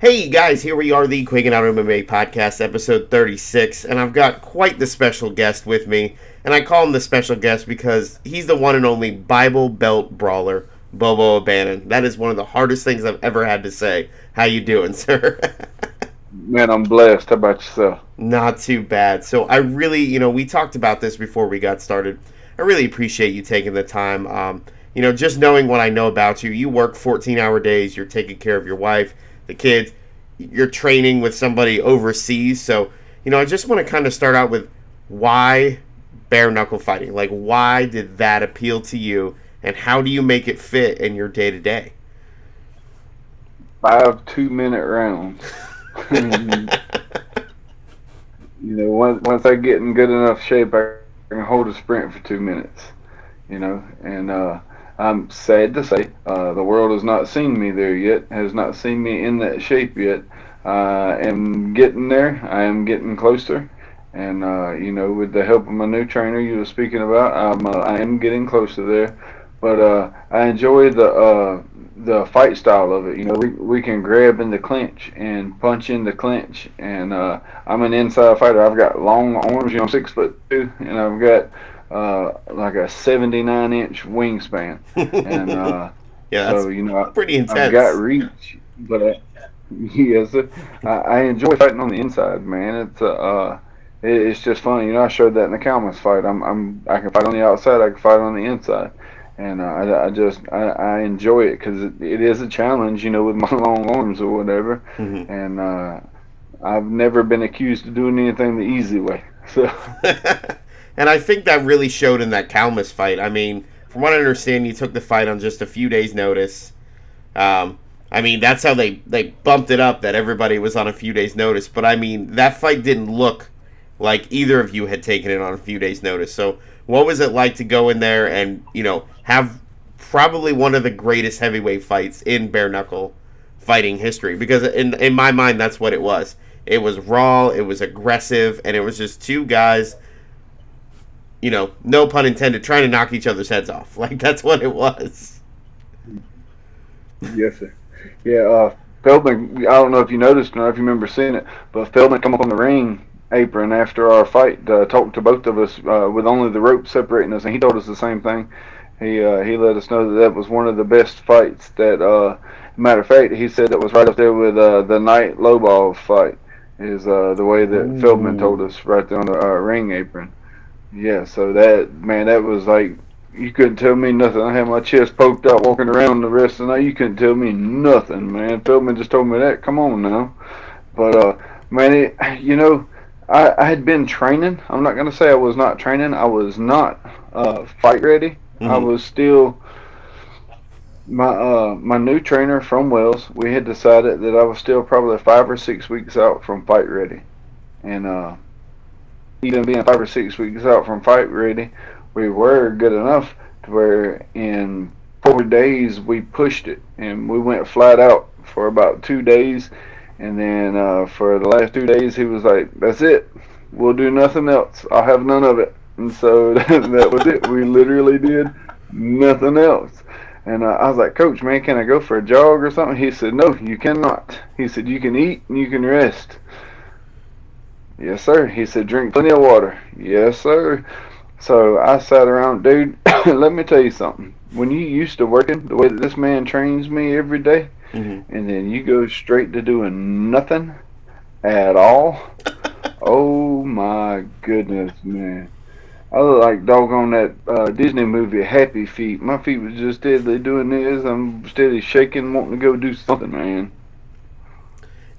Hey guys, here we are, the Quiggin Out MMA Podcast, episode 36, and I've got quite the special guest with me, and I call him the special guest because he's the one and only Bible Belt Brawler, Bobo. That is one of the hardest things I've ever had to say. How you doing, sir? Man, I'm blessed. How about yourself? Not too bad. So I really, we talked about this before we got started. I really appreciate you taking the time. Just knowing what I know about you, you work 14-hour days, you're taking care of your wife, the kids, you're training with somebody overseas. So, I just want to kind of start out with why bare knuckle fighting? Like, why did that appeal to you, and how do you make it fit in your day to day? 5 2-minute rounds. Once I get in good enough shape, I can hold a sprint for 2 minutes. And I'm sad to say, the world has not seen me there yet, has not seen me in that shape yet. I am getting there. I am getting closer. And, with the help of my new trainer you were speaking about, I am getting closer there. But I enjoy the fight style of it. We can grab in the clinch and punch in the clinch. And I'm an inside fighter. I've got long arms. I'm 6'2", and I've got like a 79-inch wingspan, and Yeah, that's pretty I've got intense. reach. But yes, sir. I enjoy fighting on the inside, man. It's just fun. I showed that in the Calmas fight. I can fight on the outside. I can fight on the inside. And I enjoy it because it is a challenge, with my long arms or whatever. Hmm. And I've never been accused of doing anything the easy way. So. And I think that really showed in that Calmas fight. I mean, from what I understand, you took the fight on just a few days' notice. That's how they bumped it up, that everybody was on a few days' notice. But, that fight didn't look like either of you had taken it on a few days' notice. So, what was it like to go in there and, have probably one of the greatest heavyweight fights in bare knuckle fighting history? Because in my mind, that's what it was. It was raw, it was aggressive, and it was just two guys, no pun intended, trying to knock each other's heads off. Like, that's what it was. Yes, sir. Yeah, Feldman, I don't know if you noticed or if you remember seeing it, but Feldman come up on the ring apron after our fight, talked to both of us with only the rope separating us, and he told us the same thing. He let us know that was one of the best fights that, matter of fact, he said that was right up there with the Knight Lobov fight, is the way that Feldman told Ooh. us right there on the ring apron. Yeah, so that was like, you couldn't tell me nothing. I had my chest poked out walking around the rest of the night. You couldn't tell me nothing, man. Feldman just told me that. Come on now. But, man, I had been training. I'm not going to say I was not training. I was not fight ready. I Hmm. was still, my new trainer from Wales, we had decided that I was still probably 5 or 6 weeks out from fight ready. And, even being 5 or 6 weeks out from fight ready, we were good enough to where in 4 days we pushed it and we went flat out for about 2 days. And then for the last 2 days, he was like, "That's it. We'll do nothing else. I'll have none of it." And so that was it. We literally did nothing else. And I was like, "Coach, man, can I go for a jog or something?" He said, "No, you cannot." He said, "You can eat and you can rest." Yes, sir. He said, "Drink plenty of water." Yes, sir. So I sat around, dude. Let me tell you something. When you used to working the way that this man trains me every day, Hmm. and then you go straight to doing nothing at all, oh my goodness, man. I look like doggone that Disney movie Happy Feet. My feet was just steadily doing this. I'm steadily shaking, wanting to go do something, man.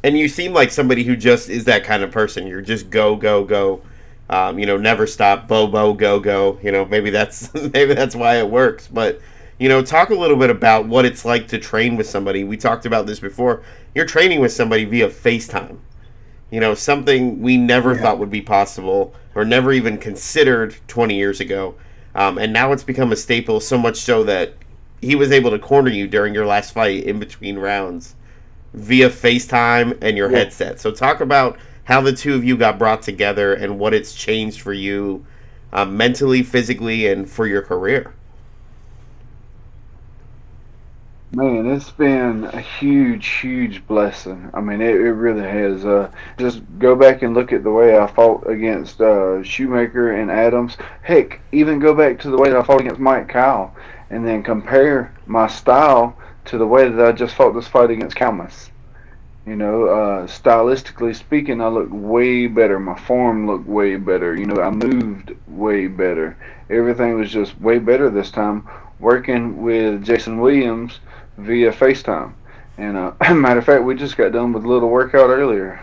And you seem like somebody who just is that kind of person. You're just go, go, go. Never stop. Bobo, go, go. Maybe that's maybe that's why it works. But talk a little bit about what it's like to train with somebody. We talked about this before. You're training with somebody via FaceTime. Something we never Yeah. thought would be possible or never even considered 20 years ago. And now it's become a staple, so much so that he was able to corner you during your last fight in between rounds via FaceTime and your Yeah. headset. So talk about how the two of you got brought together and what it's changed for you, mentally, physically, and for your career. Man, it's been a huge, huge blessing. I mean, it really has. Just go back and look at the way I fought against Shoemaker and Adams. Heck, even go back to the way that I fought against Mike Kyle, and then compare my style to the way that I just fought this fight against Calmus. Stylistically speaking, I looked way better. My form looked way better. I moved way better. Everything was just way better this time. Working with Jason Williams via Facetime. And matter of fact, we just got done with a little workout earlier.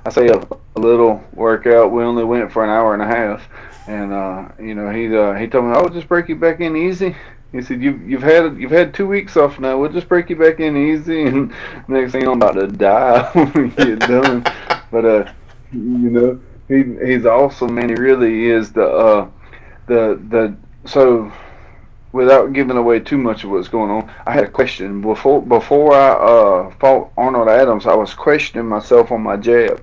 I say a little workout. We only went for an hour and a half. And he told me, "Oh, just break you back in easy." He said, "You've had 2 weeks off now. We'll just break you back in easy." And next thing I'm about to die when we get done. But he's awesome, man. He really is the so. Without giving away too much of what's going on, I had a question before I fought Arnold Adams. I was questioning myself on my jab.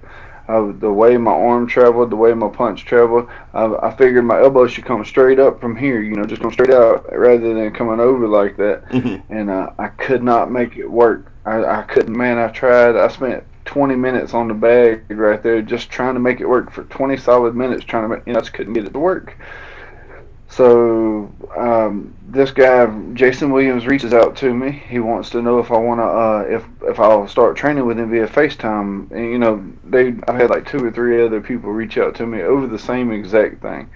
The way my arm traveled, the way my punch traveled, I figured my elbow should come straight up from here, just come straight out rather than coming over like that. And I could not make it work. I couldn't, man. I tried. I spent 20 minutes on the bag right there just trying to make it work for 20 solid minutes, trying to make, I just couldn't get it to work. So this guy, Jason Williams, reaches out to me. He wants to know if I want to, if I'll start training with him via FaceTime. And I've had like 2 or 3 other people reach out to me over the same exact thing.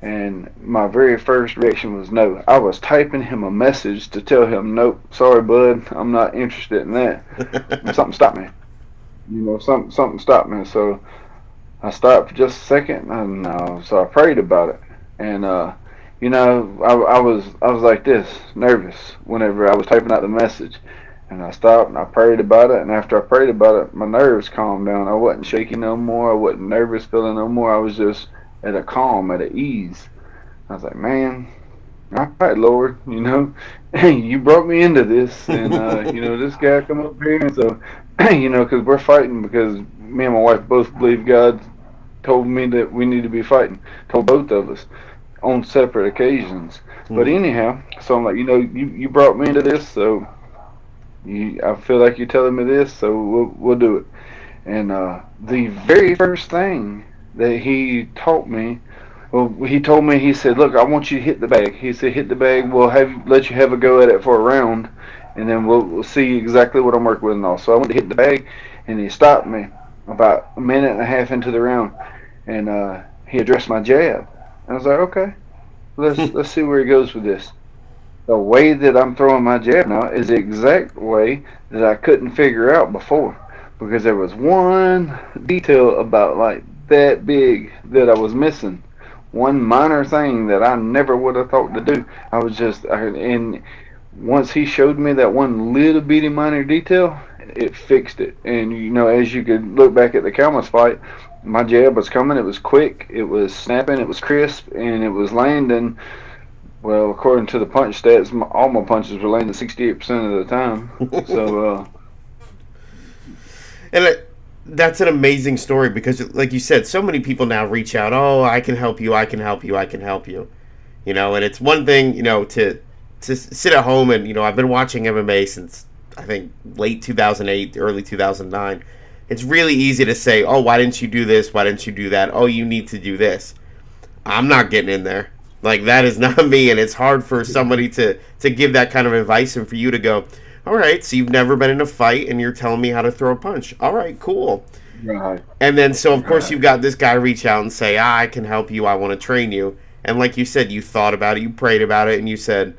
And my very first reaction was no. I was typing him a message to tell him, nope, sorry, bud, I'm not interested in that. And something stopped me. Something stopped me. So I stopped for just a second, and so I prayed about it. And I was like this, nervous whenever I was typing out the message. And I stopped and I prayed about it. And after I prayed about it, my nerves calmed down. I wasn't shaky no more. I wasn't nervous feeling no more. I was just at a calm, at an ease. I was like, man, all right, Lord, you brought me into this. And, this guy come up here. And so, because we're fighting because me and my wife both believe God told me that we need to be fighting. Told both of us on separate occasions. But anyhow, so I'm like, you brought me into this, so I feel like you're telling me this, so we'll do it. And the very first thing that he taught me, well, he told me, he said, look, I want you to hit the bag. He said, hit the bag. We'll let you have a go at it for a round, and then we'll see exactly what I'm working with and all. So I went to hit the bag, and he stopped me about a minute and a half into the round, and he addressed my jab. I was like, okay, let's see where he goes with this. The way that I'm throwing my jab now is the exact way that I couldn't figure out before, because there was one detail about like that big that I was missing. One minor thing that I never would have thought to do. And once he showed me that one little bitty minor detail, it fixed it. And as you could look back at the Calmus fight, my jab was coming. It was quick. It was snapping. It was crisp, and it was landing. Well, according to the punch stats, all my punches were landing 68% of the time. So, and that's an amazing story because, like you said, so many people now reach out. Oh, I can help you. I can help you. I can help you. And it's one thing, to sit at home and I've been watching MMA since I think late 2008, early 2009. It's really easy to say, oh, why didn't you do this? Why didn't you do that? Oh, you need to do this. I'm not getting in there. Like, that is not me, and it's hard for somebody to give that kind of advice and for you to go, all right, so you've never been in a fight and you're telling me how to throw a punch. All right, cool. right. And then, so, of course, you've got this guy reach out and say, I can help you. I want to train you. And like you said, you thought about it, you prayed about it, and you said,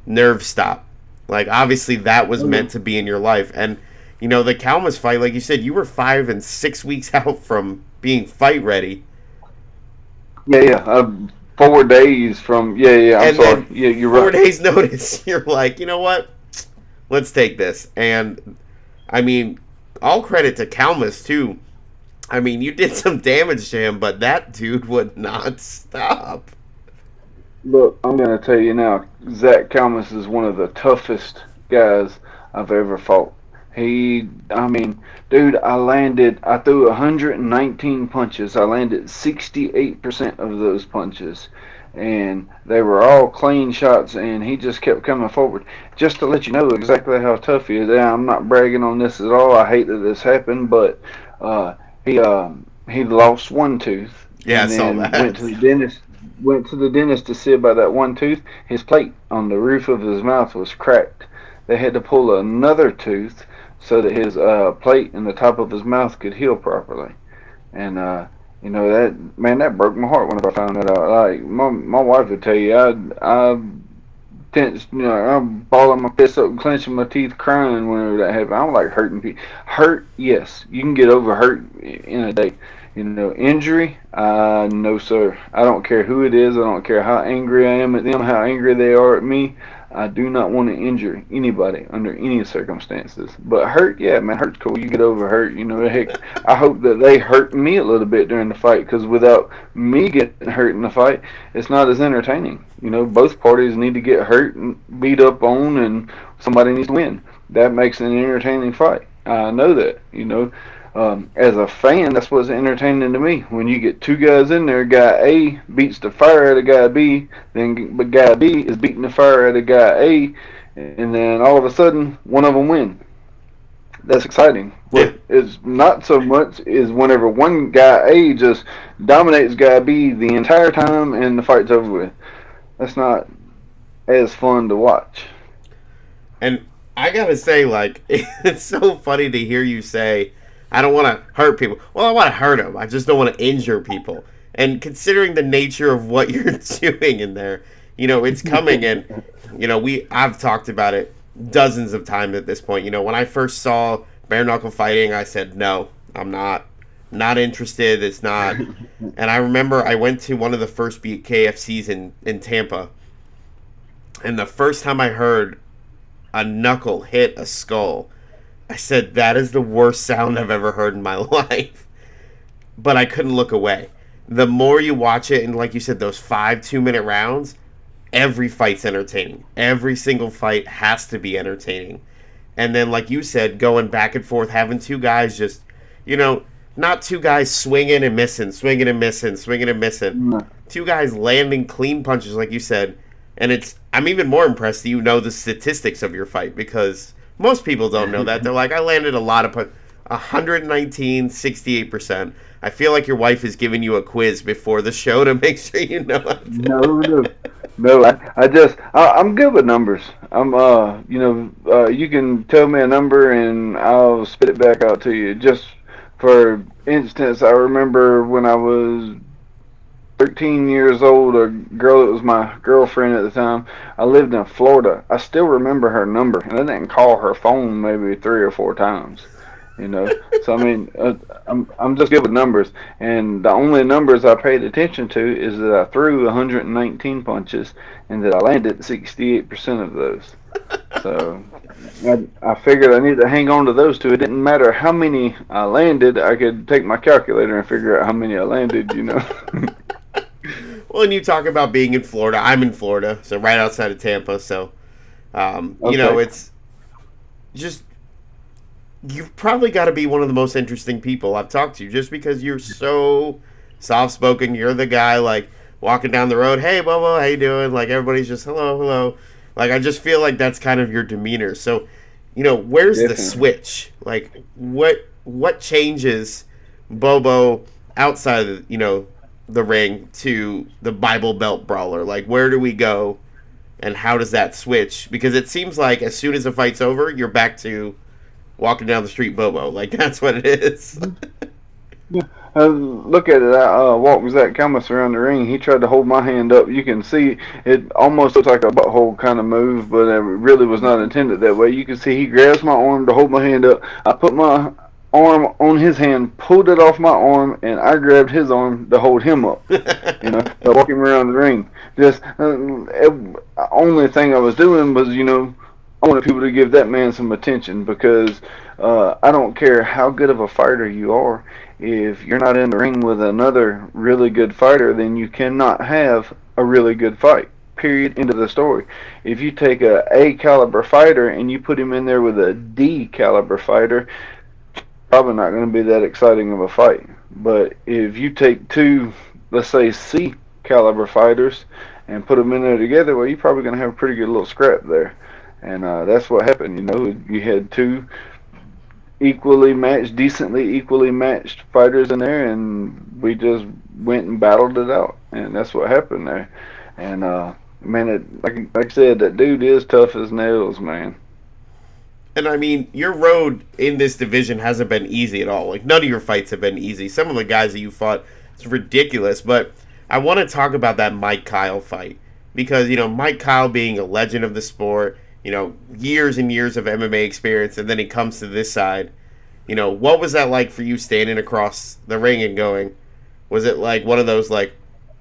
nerve stop. Like, obviously, that was meant to be in your life. And the Calmus fight, like you said, you were 5 and 6 weeks out from being fight ready. Yeah. 4 days from, yeah, I'm sorry. Yeah, you're right. 4 days notice, you're like, you know what? Let's take this. And, I mean, all credit to Calmus, too. I mean, you did some damage to him, but that dude would not stop. Look, I'm going to tell you now, Zach Calmus is one of the toughest guys I've ever fought. Dude, I threw 119 punches. I landed 68% of those punches. and they were all clean shots, and he just kept coming forward. Just to let you know exactly how tough he is. Now, I'm not bragging on this at all. I hate that this happened, but uh, he lost one tooth, Yeah, I and saw then went that. to the dentist. Went to the dentist to see about that one tooth. His plate on the roof of his mouth was cracked. They had to pull another tooth so that his plate in the top of his mouth could heal properly. And that man, that broke my heart whenever I found that out. Like my wife would tell you, I tense, I'm balling my fists up, clenching my teeth, crying whenever that happened. I don't like hurting people. Hurt, yes, you can get over hurt in a day. Injury, no sir. I don't care who it is. I don't care how angry I am at them, how angry they are at me. I do not want to injure anybody under any circumstances. But hurt, yeah, man, hurt's cool. You get over hurt. Heck, I hope that they hurt me a little bit during the fight, because without me getting hurt in the fight, it's not as entertaining. Both parties need to get hurt and beat up on, and somebody needs to win. That makes an entertaining fight. I know that. As a fan, that's what's entertaining to me. When you get two guys in there, guy A beats the fire out of guy B, then guy B is beating the fire out of guy A, and then all of a sudden, one of them win. That's exciting. Yeah. What is not so much is whenever one guy A just dominates guy B the entire time and the fight's over with. That's not as fun to watch. And I gotta say, like, it's so funny to hear you say, I don't want to hurt people. Well, I want to hurt them. I just don't want to injure people. And considering the nature of what you're doing in there, it's coming. And, I've talked about it dozens of times at this point. When I first saw bare knuckle fighting, I said, no, I'm not interested. It's not. And I remember I went to one of the first BKFCs in Tampa. And the first time I heard a knuckle hit a skull, I said, that is the worst sound I've ever heard in my life. But I couldn't look away. The more you watch it, and like you said, those 5 2-minute rounds, every fight's entertaining. Every single fight has to be entertaining. And then, like you said, going back and forth, having two guys just, not two guys swinging and missing, swinging and missing, swinging and missing. No. Two guys landing clean punches, like you said. And I'm even more impressed that you know the statistics of your fight, because most people don't know that. They're like, I landed a lot of 119, 68%. I feel like your wife is giving you a quiz before the show to make sure you know it. No. I'm good with numbers. You can tell me a number and I'll spit it back out to you. Just for instance, I remember when I was 13 years old, a girl that was my girlfriend at the time, I lived in Florida. I still remember her number, and I didn't call her phone maybe 3 or 4 times. So I mean, I'm just good with numbers, and the only numbers I paid attention to is that I threw 119 punches and that I landed 68% of those. So I figured I needed to hang on to those two. It didn't matter how many I landed. I could take my calculator and figure out how many I landed. Well, and you talk about being in Florida. I'm in Florida, so right outside of Tampa. So, Okay. it's just, you've probably got to be one of the most interesting people I've talked to, just because you're so soft-spoken. You're the guy, like, walking down the road, hey, Bobo, how you doing? Like, everybody's just, hello, hello. Like, I just feel like that's kind of your demeanor. So, where's the Definitely. switch? Like, what changes Bobo outside of, the ring to the Bible Belt Brawler? Like, where do we go, and how does that switch? Because it seems like as soon as the fight's over, you're back to walking down the street Bobo. Like, that's what it is. Look at it. I walked Zach Calmus around the ring. He tried to hold my hand up. You can see it almost looks like a butthole kind of move, but it really was not intended that way. You can see he grabs my arm to hold my hand up. I put my arm on his hand, pulled it off my arm, and I grabbed his arm to hold him up. To walk him around the ring. Just only thing I was doing was, I wanted people to give that man some attention, because I don't care how good of a fighter you are. If you're not in the ring with another really good fighter, then you cannot have a really good fight. Period. End of the story. If you take a caliber fighter and you put him in there with a D caliber fighter, probably not going to be that exciting of a fight. But if you take two, let's say C caliber fighters and put them in there together, well, you're probably going to have a pretty good little scrap there. And that's what happened. You had two equally matched, decently equally matched fighters in there, and we just went and battled it out, and that's what happened there. And man, like I said, that dude is tough as nails, man. And I mean, your road in this division hasn't been easy at all. Like, none of your fights have been easy. Some of the guys that you fought, it's ridiculous. But I want to talk about that Mike Kyle fight. Because, Mike Kyle being a legend of the sport, years and years of MMA experience, and then he comes to this side. What was that like for you standing across the ring and going, was it like one of those, like,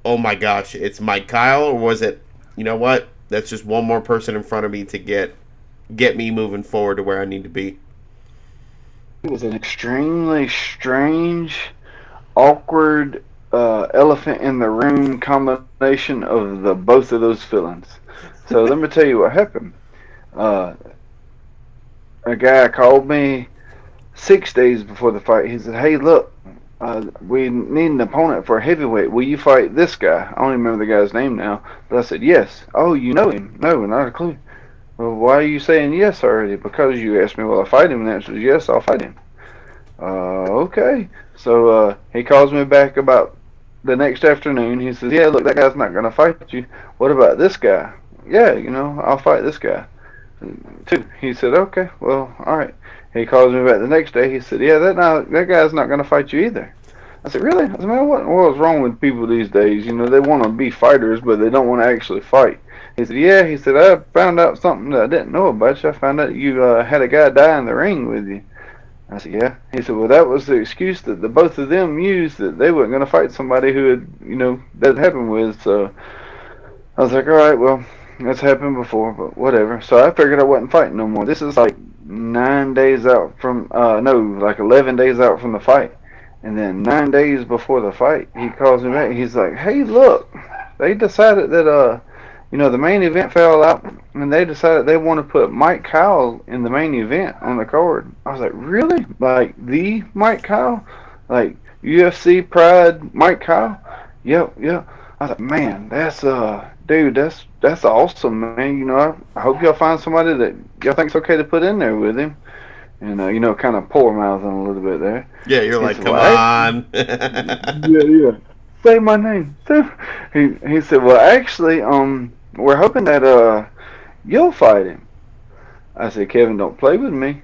oh my gosh, it's Mike Kyle? Or was it, you know what, that's just one more person in front of me to get me moving forward to where I need to be? It was an extremely strange, awkward, elephant in the room combination of the both of those feelings. So let me tell you what happened. A guy called me 6 days before the fight. He said, "Hey, look, we need an opponent for a heavyweight. Will you fight this guy?" I don't even remember the guy's name now, but I said yes. "Oh, you know him?" "No, not a clue." "Well, why are you saying yes already?" "Because you asked me, will I fight him?" And the answer is yes, I'll fight him. Okay. So he calls me back about the next afternoon. He says, "Yeah, look, that guy's not going to fight you. What about this guy?" "Yeah, I'll fight this guy too." He said, "Okay, well, all right." He calls me back the next day. He said, "Yeah, that guy's not going to fight you either." I said, "Really?" I said, "Man, what's wrong with people these days? They want to be fighters, but they don't want to actually fight." He said, "Yeah." He said, "I found out something that I didn't know about you. I found out you had a guy die in the ring with you." I said, "Yeah." He said, "Well, that was the excuse that the both of them used, that they weren't going to fight somebody who had, that happened with." So I was like, "All right, well, that's happened before, but whatever." So I figured I wasn't fighting no more. This is like 9 days out from, no, like 11 days out from the fight. And then 9 days before the fight, he calls me back. He's like, "Hey, look, they decided that, the main event fell out, and they decided they want to put Mike Kyle in the main event on the card." I was like, "Really? Like the Mike Kyle? Like UFC Pride Mike Kyle?" "Yep, yep." I was like, "Man, that's dude, that's awesome, man. I hope y'all find somebody that y'all think's okay to put in there with him." And kind of poor mouthing a little bit there. Yeah, you're He like, said, come "Well, on. yeah, yeah. Say my name." So he said, "Well, actually, we're hoping that you'll fight him." I said, "Kevin, don't play with me."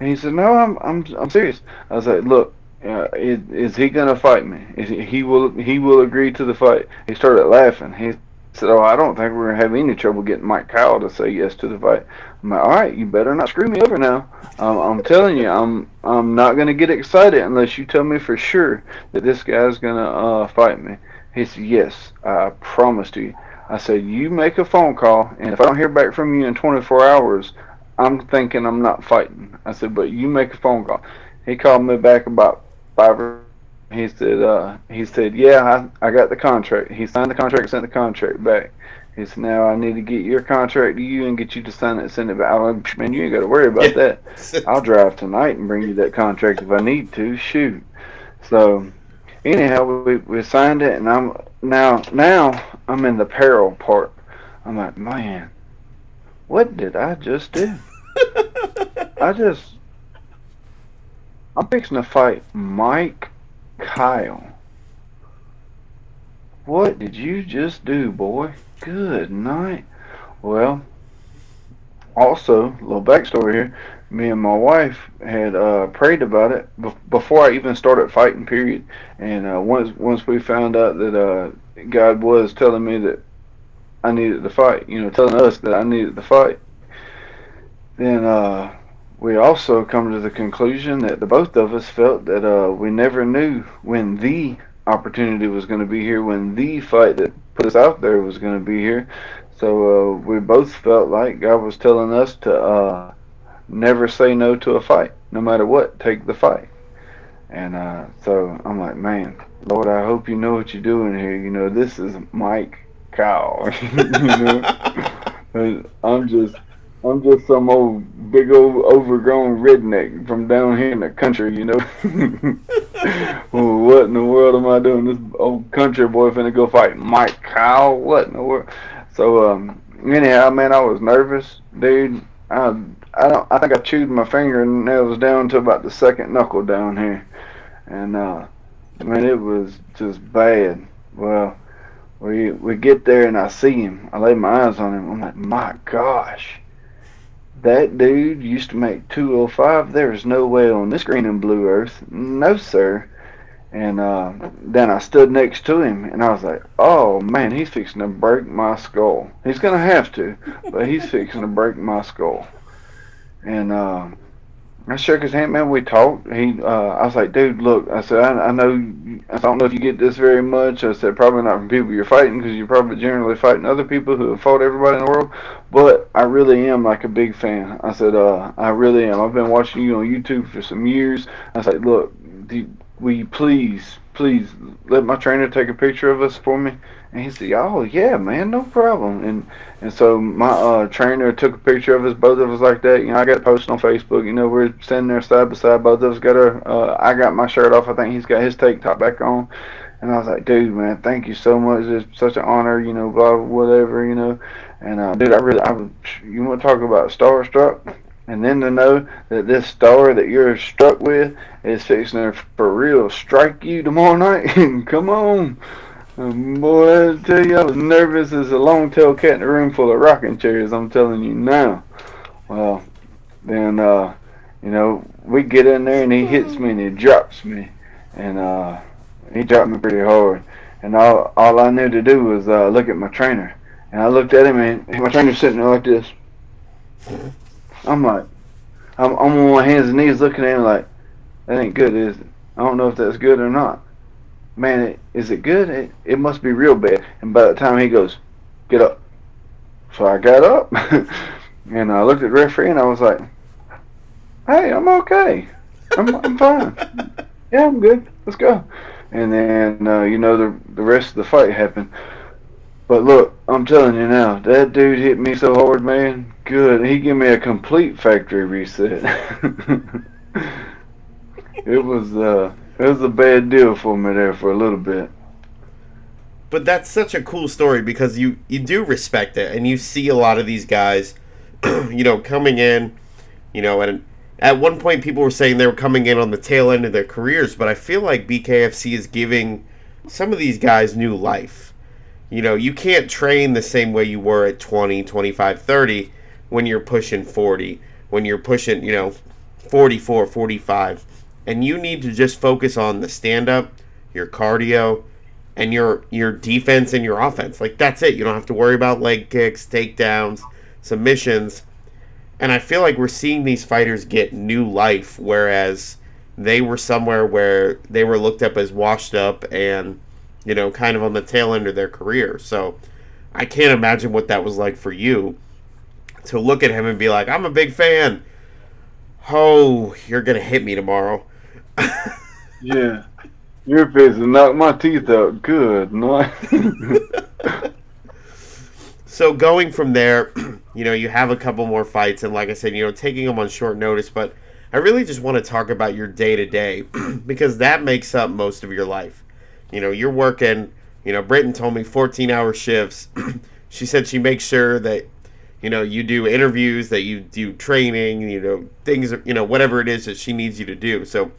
And he said, "No, I'm serious." I was like, "Look, is he gonna fight me? He will agree to the fight?" He started laughing. He said, "Oh, I don't think we're gonna have any trouble getting Mike Kyle to say yes to the fight." I'm like, "All right, you better not screw me over now. I'm telling you, I'm not gonna get excited unless you tell me for sure that this guy's gonna fight me." He said, "Yes, I promise to you." I said, "You make a phone call, and if I don't hear back from you in 24 hours, I'm thinking I'm not fighting." I said, "But you make a phone call." He called me back about 5 or he said, "Yeah, I got the contract." He signed the contract and sent the contract back. He said, "Now I need to get your contract to you and get you to sign it and send it back." I went, "Man, you ain't got to worry about Yeah. that. I'll drive tonight and bring you that contract if I need to. Shoot." So anyhow, we signed it, and I'm now I'm in the peril part. I'm like, man, what did I just do? I just I'm fixing to fight Mike Kyle. What did you just do, boy? Good night. Well, also, a little backstory here. Me and my wife had prayed about it before I even started fighting. Period. And once we found out that God was telling me that I needed to fight, telling us that I needed to fight, then we also come to the conclusion that the both of us felt that we never knew when the opportunity was going to be here, when the fight that put us out there was going to be here. So we both felt like God was telling us to never say no to a fight, no matter what. Take the fight. And so I'm like, man, Lord, I hope you know what you're doing here. This is Mike Kyle. I'm I'm just some old, big old, overgrown redneck from down here in the country, you know. Well, what in the world am I doing? This old country boy finna go fight Mike Kyle? What in the world? So, anyhow, man, I was nervous, dude. I think I chewed my fingernails down to about the second knuckle down here, and man, it was just bad. Well, we get there and I see him. I lay my eyes on him. I'm like, my gosh. That dude used to make 205. There is no way on this green and blue earth. No, sir. And then I stood next to him, and I was like, oh, man, he's fixing to break my skull. He's going to have to, but he's fixing to break my skull. And I shook his hand, man. We talked. I was like, dude, look. I said, I know. I don't know if you get this very much. I said, probably not from people you're fighting, because you're probably generally fighting other people who have fought everybody in the world. But I really am like a big fan. I said, I really am. I've been watching you on YouTube for some years. I said, look, will you please let my trainer take a picture of us for me? And he said, oh yeah, man, no problem. And so my trainer took a picture of us, both of us like that. You know, I got posted on Facebook. You know, we're standing there side by side. Both of us got our. I got my shirt off. I think he's got his tank top back on. And I was like, dude, man, thank you so much. It's such an honor. You know, blah, whatever. You know. And dude, you want to talk about starstruck? And then to know that this star that you're struck with is fixing to for real strike you tomorrow night. Come on. Boy, I tell you, I was nervous as a long-tailed cat in a room full of rocking chairs, I'm telling you now. Well, then, you know, we get in there and he hits me and he drops me. And he dropped me pretty hard. And all I knew to do was look at my trainer. And I looked at him and my trainer's sitting there like this. I'm like, I'm on my hands and knees looking at him like, that ain't good, is it? I don't know if that's good or not. Man, is it good? It must be real bad. And by the time he goes, get up. So I got up and I looked at the referee and I was like, hey, I'm okay. I'm fine. Yeah, I'm good. Let's go. And then, you know, the rest of the fight happened. But look, I'm telling you now, that dude hit me so hard, man. Good. He gave me a complete factory reset. It was a bad deal for me there for a little bit. But that's such a cool story because you do respect it, and you see a lot of these guys, you know, coming in, you know, and at one point people were saying they were coming in on the tail end of their careers, but I feel like BKFC is giving some of these guys new life. You know, you can't train the same way you were at 20, 25, 30 when you're pushing 40, when you're pushing, you know, 44, 45. And you need to just focus on the stand-up, your cardio, and your defense and your offense. Like, that's it. You don't have to worry about leg kicks, takedowns, submissions. And I feel like we're seeing these fighters get new life, whereas they were somewhere where they were looked up as washed up and, you know, kind of on the tail end of their career. So I can't imagine what that was like for you to look at him and be like, I'm a big fan. Oh, you're going to hit me tomorrow. Yeah. You're fixing knock my teeth out. Good night. So going from there, you know, you have a couple more fights, and like I said, you know, taking them on short notice, but I really just want to talk about your day-to-day because that makes up most of your life. You know, you're working, you know, Britton told me 14-hour shifts. She said she makes sure that, you know, you do interviews, that you do training, you know, things, you know, whatever it is that she needs you to do. So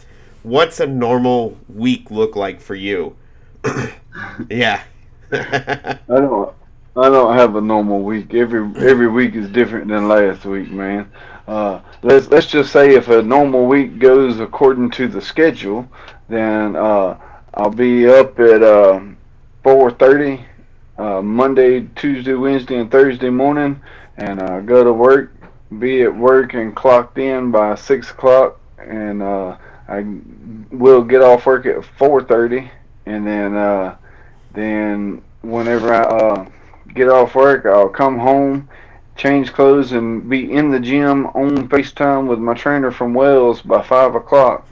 what's a normal week look like for you? Yeah. I don't have a normal week. Every week is different than last week, man. Let's just say if a normal week goes according to the schedule, then I'll be up at 4:30 Monday, Tuesday, Wednesday, and Thursday morning, and go to work. Be at work and clocked in by 6 o'clock, and I will get off work at 4:30, and then whenever I get off work, I'll come home, change clothes, and be in the gym on Facetime with my trainer from Wales by 5 o'clock.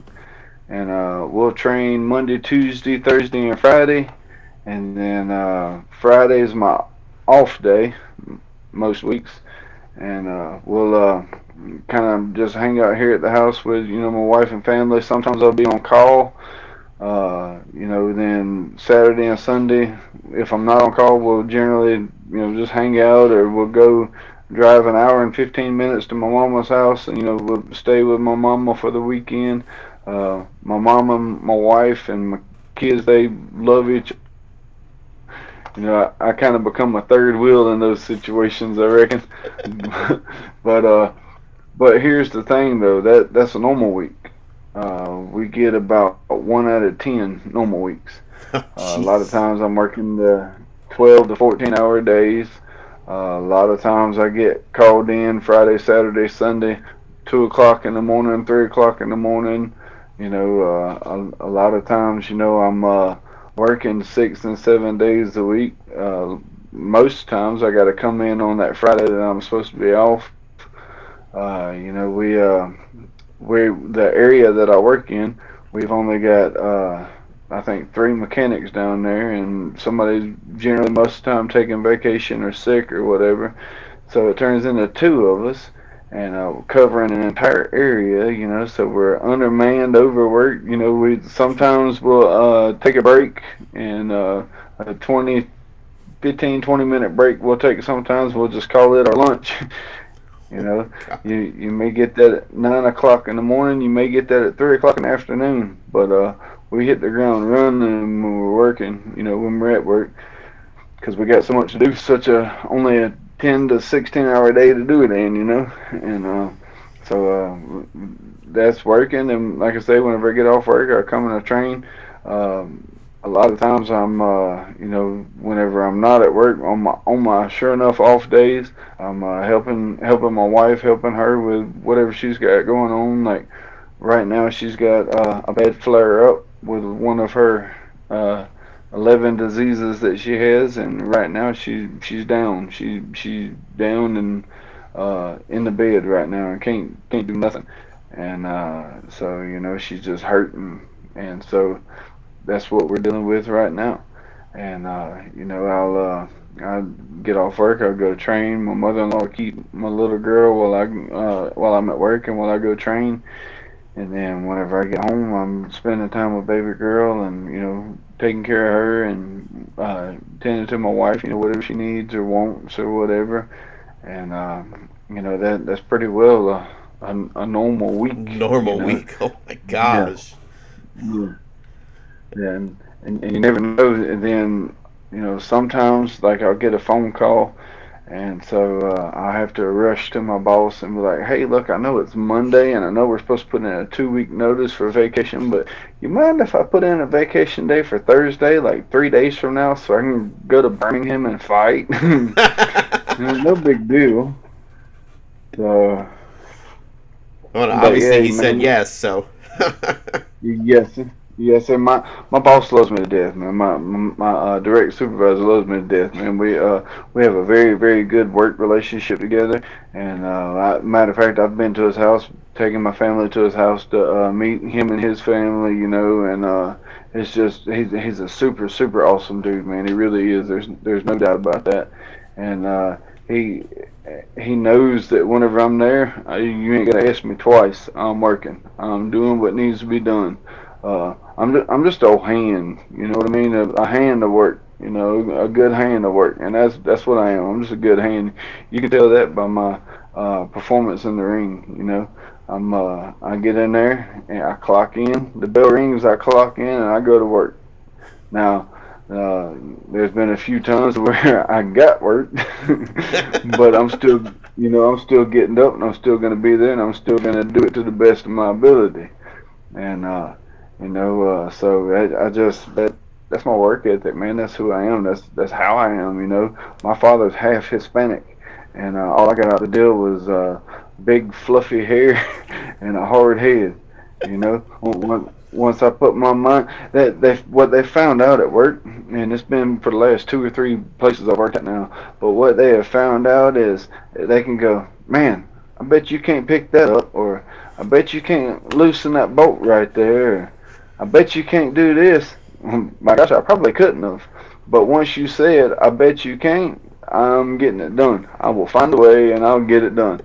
And we'll train Monday, Tuesday, Thursday, and Friday. And then Friday is my off day most weeks. and we'll kind of just hang out here at the house with my wife and family. Sometimes I'll be on call. Then Saturday and Sunday, if I'm not on call, we'll generally just hang out, or we'll go drive an hour and 15 minutes to my mama's house, and we'll stay with my mama for the weekend. My mama, my wife, and my kids, they love each I kind of become a third wheel in those situations, I reckon. but but here's the thing, though. That's a normal week. We get about 1 out of 10 normal weeks. Oh, A lot of jeez. times I'm working the 12 to 14 hour days. A lot of times I get called in Friday, Saturday, Sunday, 2 o'clock in the morning, 3 o'clock in the morning. A lot of times, I'm working 6 and 7 days a week. Most times I got to come in on that Friday that I'm supposed to be off. We the area that I work in, we've only got I think 3 mechanics down there, and somebody's generally most of the time taking vacation or sick or whatever. So it turns into two of us, and covering an entire area. So we're undermanned, overworked. We sometimes will take a break, and a 15, 20 minute break we'll take. Sometimes we'll just call it our lunch. You know, you may get that at 9 o'clock in the morning. You may get that at 3 o'clock in the afternoon. But we hit the ground running when we're working. When we're at work, because we got so much to do. Such a only a 10 to 16 hour day to do it in. And that's working. And like I say, whenever I get off work, I come and I train. A lot of times whenever I'm not at work on my sure enough off days, I'm helping my wife, helping her with whatever she's got going on. Like right now, she's got a bad flare up with one of her 11 diseases that she has, and right now she's down. She's down and in the bed right now and can't do nothing. And so she's just hurting, and so that's what we're dealing with right now. And I'll get off work. I'll go train. My mother-in-law will keep my little girl while I'm at work and while I go train. And then whenever I get home, I'm spending time with baby girl, and taking care of her, and tending to my wife. Whatever she needs or wants or whatever. And that's pretty well a normal week. Normal week. Oh my Yeah. gosh. Yeah. And you never know. And then sometimes like I'll get a phone call, and so I have to rush to my boss and be like, "Hey, look, I know it's Monday, and I know we're supposed to put in a 2 week notice for vacation, but you mind if I put in a vacation day for Thursday, like 3 days from now, so I can go to Birmingham and fight?" No big deal. So, Well, but obviously yeah, he said man. yes, so. Yes, yes, and my boss loves me to death, man. My direct supervisor loves me to death, man. We have a very very good work relationship together, and matter of fact, I've been to his house, taking my family to his house to meet him and his family, and it's just he's a super super awesome dude, man. He really is. There's no doubt about that, and he he knows that whenever I'm there, you ain't gotta ask me twice. I'm working. I'm doing what needs to be done. I'm just a hand. You know what I mean? A hand to work. A good hand to work, and that's what I am. I'm just a good hand. You can tell that by my performance in the ring. I get in there and I clock in. The bell rings. I clock in and I go to work. Now, there's been a few times where I got work, but I'm still getting up, and I'm still going to be there, and I'm still going to do it to the best of my ability. And so I just that's my work ethic, man. That's who I am. That's how I am. My father's half Hispanic, and all I got out the deal was big fluffy hair and a hard head. Once I put my mind that what they found out at work, and it's been for the last 2 or 3 places I've worked at now. But what they have found out is they can go, man, I bet you can't pick that up, or I bet you can't loosen that bolt right there, or I bet you can't do this. My gosh, I probably couldn't have. But once you said, I bet you can't, I'm getting it done. I will find a way and I'll get it done.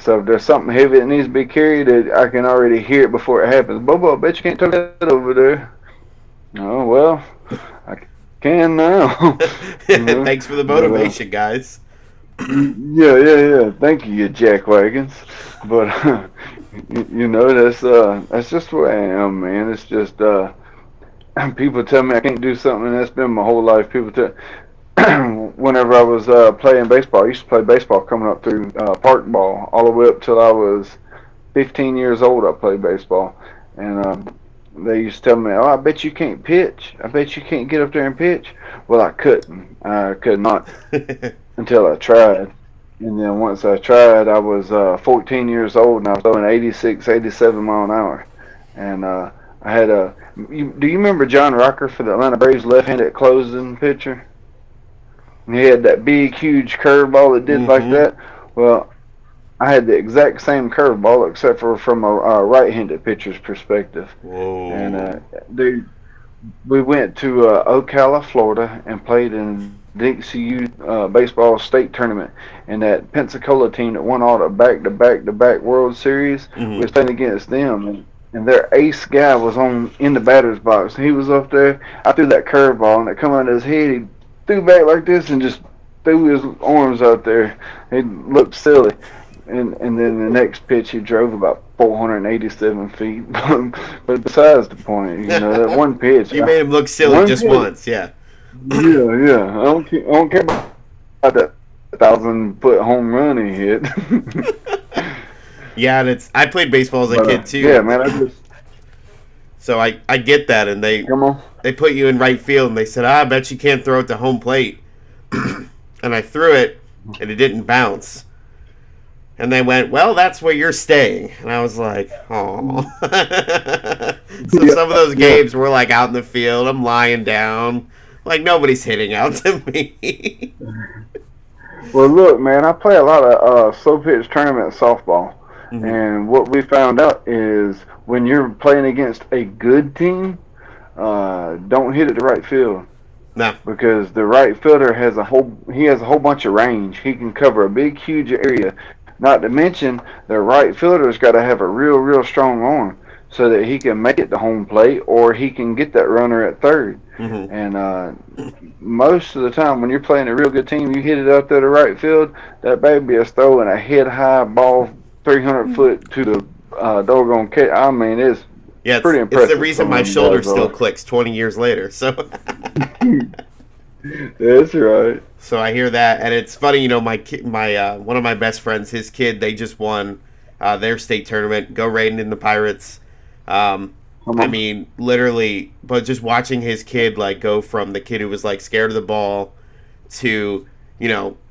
So if there's something heavy that needs to be carried, I can already hear it before it happens. Bobo, I bet you can't tow that over there. Oh, well, I can now. Thanks for the motivation, guys. Yeah. Thank you, you jackwagons. But that's just the way I am, man. It's just people tell me I can't do something, and that's been my whole life. People tell whenever I was playing baseball, I used to play baseball coming up through park ball all the way up till I was 15 years old. I played baseball, and they used to tell me, "Oh, I bet you can't pitch. I bet you can't get up there and pitch." Well, I couldn't. I could not until I tried. And then once I tried, I was 14 years old, and I was throwing 86, 87 mile an hour. And I had a. Do you remember John Rocker for the Atlanta Braves left-handed closing pitcher? And he had that big, huge curveball that did like that. Well, I had the exact same curveball, except for from a right-handed pitcher's perspective. Whoa. And dude, we went to Ocala, Florida, and played in Dixie U baseball state tournament. And that Pensacola team that won all the back-to-back World Series was playing against them. And their ace guy was in the batter's box. He was up there. I threw that curveball, and it come out of his head. He threw back like this and just threw his arms out there. He looked silly. And then the next pitch, he drove about 487 feet. But besides the point, that one pitch. You made him look silly just once, yeah. Yeah. I don't care about that 1,000-foot home run he hit. Yeah, and I played baseball as a kid too. Yeah, man. So I get that, and they put you in right field, and they said, I bet you can't throw it to home plate. And I threw it, and it didn't bounce. And they went, well, that's where you're staying. And I was like, oh. So some of those games were like out in the field. I'm lying down. Like nobody's hitting out to me. Well, look, man, I play a lot of slow pitch tournament softball. And what we found out is when you're playing against a good team, don't hit it the right field. No. Because the right fielder has a whole bunch of range. He can cover a big, huge area. Not to mention, the right fielder's got to have a real strong arm so that he can make it to home plate or he can get that runner at third. And most of the time, when you're playing a real good team, you hit it out there to right field, that baby is throwing a head-high ball 300 foot to the doggone catch. I mean, it's pretty impressive. It's the reason my shoulder still clicks 20 years later. So that's right. So I hear that, and it's funny, my one of my best friends, his kid, they just won their state tournament. Go Raiden in the Pirates. I mean, literally, but just watching his kid like go from the kid who was like scared of the ball to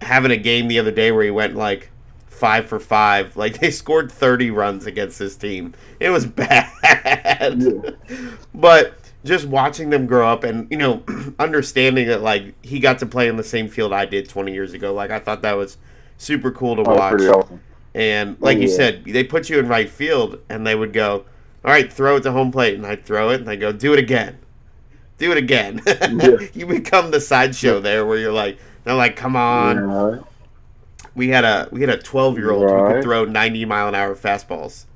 having a game the other day where he went like 5 for 5. Like they scored 30 runs against this team. It was bad. Yeah. But just watching them grow up and understanding that like he got to play in the same field I did 20 years ago. Like I thought that was super cool to watch. Pretty awesome. And like you said, they put you in right field and they would go, all right, throw it to home plate, and I'd throw it and they go, do it again. Yeah. You become the sideshow there where you're like, they're like, come on. Yeah. We had a 12-year-old who could throw 90-mile-an-hour fastballs.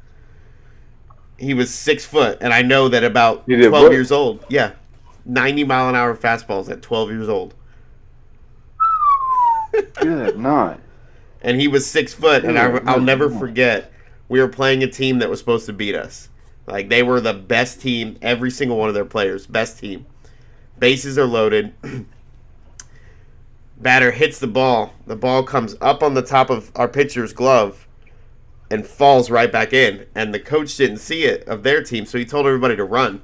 He was 6 foot, and I know that about 12 years old. Yeah, 90-mile-an-hour fastballs at 12 years old. Good night. And he was 6 foot, and I'll never forget. We were playing a team that was supposed to beat us. Like they were the best team, every single one of their players, best team. Bases are loaded. Batter hits the ball. The ball comes up on the top of our pitcher's glove and falls right back in. And the coach didn't see it of their team, so he told everybody to run.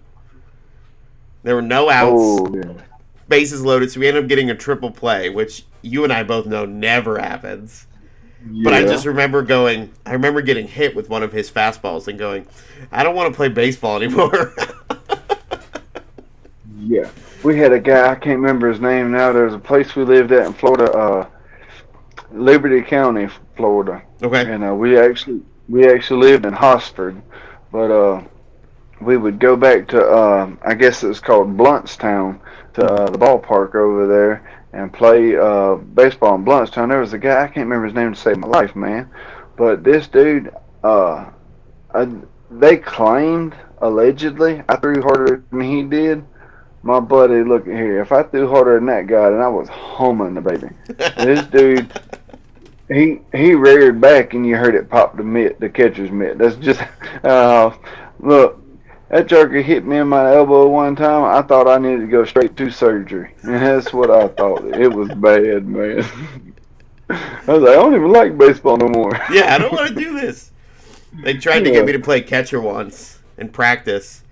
There were no outs. Bases loaded, so we ended up getting a triple play, which you and I both know never happens. Yeah. But I just remember getting hit with one of his fastballs and going, I don't want to play baseball anymore. Yeah. We had a guy, I can't remember his name now. There's a place we lived at in Florida, Liberty County, Florida. Okay. And we actually lived in Hosford, but we would go back to I guess it was called Bluntstown, to the ballpark over there, and play baseball in Bluntstown. There was a guy, I can't remember his name to save my life, man. But this dude, I, they claimed, allegedly, I threw harder than he did. My buddy, look at here. If I threw harder than that guy, then I was homing the baby. This dude, he reared back and you heard it pop the catcher's mitt. That's just, look, that joker hit me in my elbow one time. I thought I needed to go straight to surgery. And that's what I thought. It was bad, man. I was like, I don't even like baseball no more. Yeah, I don't want to do this. They tried to get me to play catcher once in practice.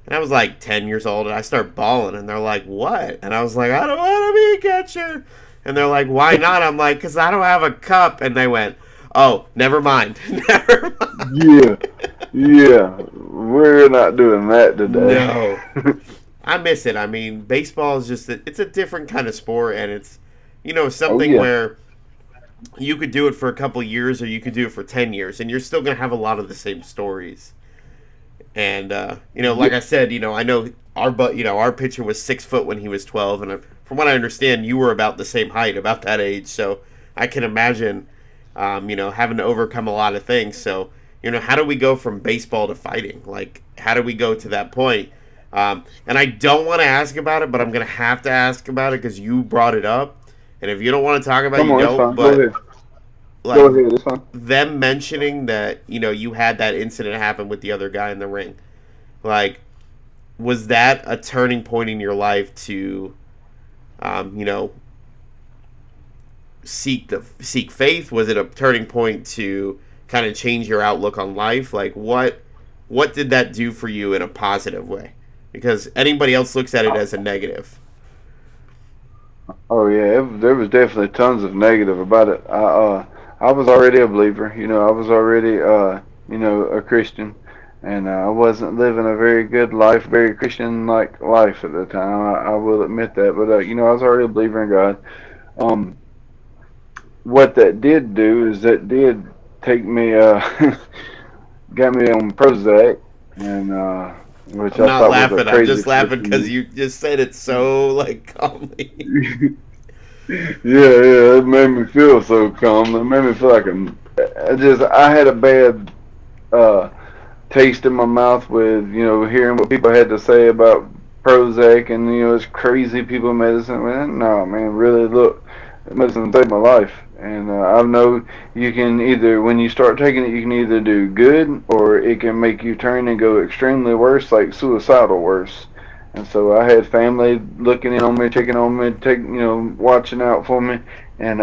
And I was like 10 years old, and I start bawling, and they're like, what? And I was like, I don't want to be a catcher. And they're like, why not? I'm like, because I don't have a cup. And they went, oh, never mind. Never mind. Yeah. We're not doing that today. No. I miss it. I mean, baseball is just, it's a different kind of sport, and it's, something where you could do it for a couple years or you could do it for 10 years, and you're still going to have a lot of the same stories. And, like I said, I know our pitcher was 6 foot when he was 12, and from what I understand, you were about the same height, about that age. So I can imagine, having to overcome a lot of things. So, how do we go from baseball to fighting? Like, how do we go to that point? And I don't want to ask about it, but I'm going to have to ask about it because you brought it up. And if you don't want to talk about it, you don't. But go ahead, it's fine. Them mentioning that, you had that incident happen with the other guy in the ring. Like, was that a turning point in your life to, seek faith? Was it a turning point to kind of change your outlook on life? Like, what did that do for you in a positive way? Because anybody else looks at it as a negative. Oh yeah, there was definitely tons of negative about it. I was already a believer, I was already a Christian, and I wasn't living a very good life, very Christian-like life at the time. I will admit that, but I was already a believer in God. What that did do is that did take me, got me on Prozac, and which I'm I not thought laughing. was a crazy. I'm just laughing because you just said it so calmly. Yeah, it made me feel so calm. It made me feel like I had a bad taste in my mouth with hearing what people had to say about Prozac and it's crazy people medicine. Man, no, man, really look, medicine saved my life. And I know you can either, when you start taking it, you can either do good or it can make you turn and go extremely worse, like suicidal worse. And so I had family looking in on me, checking on me, watching out for me. And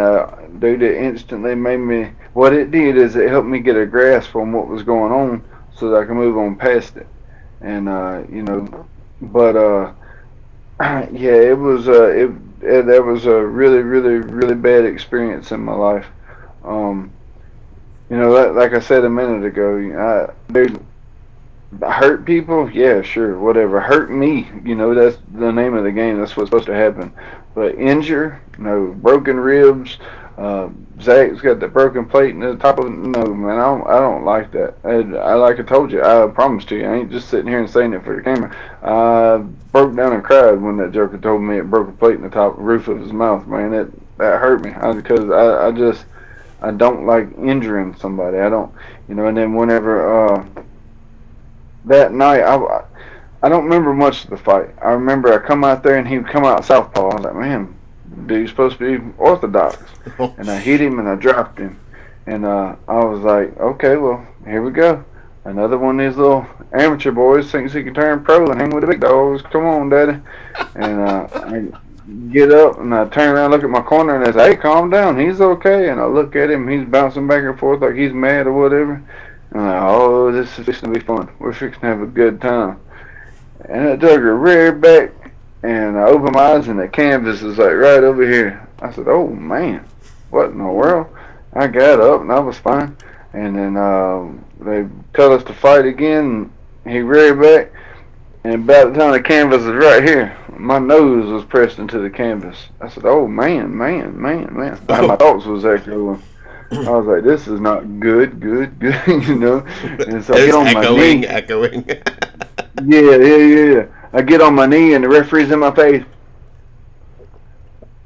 dude, it instantly made me, what it did is it helped me get a grasp on what was going on so that I can move on past it. And, but yeah, it was that was a really, really, really bad experience in my life. Like I said a minute ago, dude, hurt people, yeah, sure, whatever. Hurt me, that's the name of the game. That's what's supposed to happen. But injure, broken ribs. Zach's got the broken plate in the top of it. No, man, I don't like that. I like I told you, I promised you, I ain't just sitting here and saying it for the camera. I broke down and cried when that joker told me it broke a plate in the top roof of his mouth. Man, that hurt me because I don't like injuring somebody. I don't, And then whenever that night, I don't remember much of the fight. I remember I come out there and he would come out southpaw. I was like, man, dude's supposed to be orthodox. And I hit him and I dropped him. And I was like, okay, well, here we go. Another one of these little amateur boys thinks he can turn pro and hang with the big dogs. Come on, daddy. And I get up and I turn around, look at my corner, and I say, hey, calm down. He's okay. And I look at him. He's bouncing back and forth like he's mad or whatever. And I'm like, oh, this is fixing to be fun. We're fixing to have a good time. And that joker reared back, and I opened my eyes, and the canvas is like right over here. I said, oh, man, what in the world? I got up, and I was fine. And then they tell us to fight again. He reared back, and about the time the canvas is right here, my nose was pressed into the canvas. I said, oh, man. My thoughts was echoing. I was like, this is not good. And so I get on my knee. Echoing. Yeah. I get on my knee and the referee's in my face.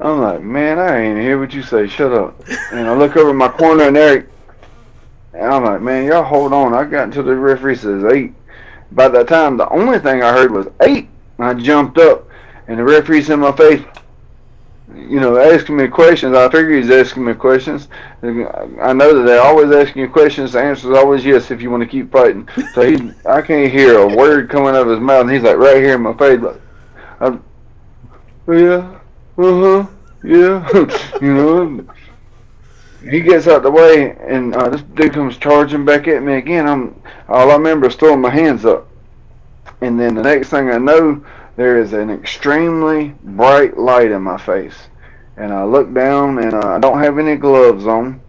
I'm like, man, I ain't hear what you say. Shut up. And I look over my corner and Eric, and I'm like, man, y'all hold on. I got until the referee says 8. By that time, the only thing I heard was 8. And I jumped up, and the referee's in my face, asking me questions. I figure he's asking me questions. I know that they're always asking you questions. The answer is always yes if you want to keep fighting. So I can't hear a word coming out of his mouth, and he's like right here in my face, like, I'm, yeah, yeah, He gets out the way, and this dude comes charging back at me again. All I remember is throwing my hands up, and then the next thing I know, there is an extremely bright light in my face, and I look down, and I don't have any gloves on,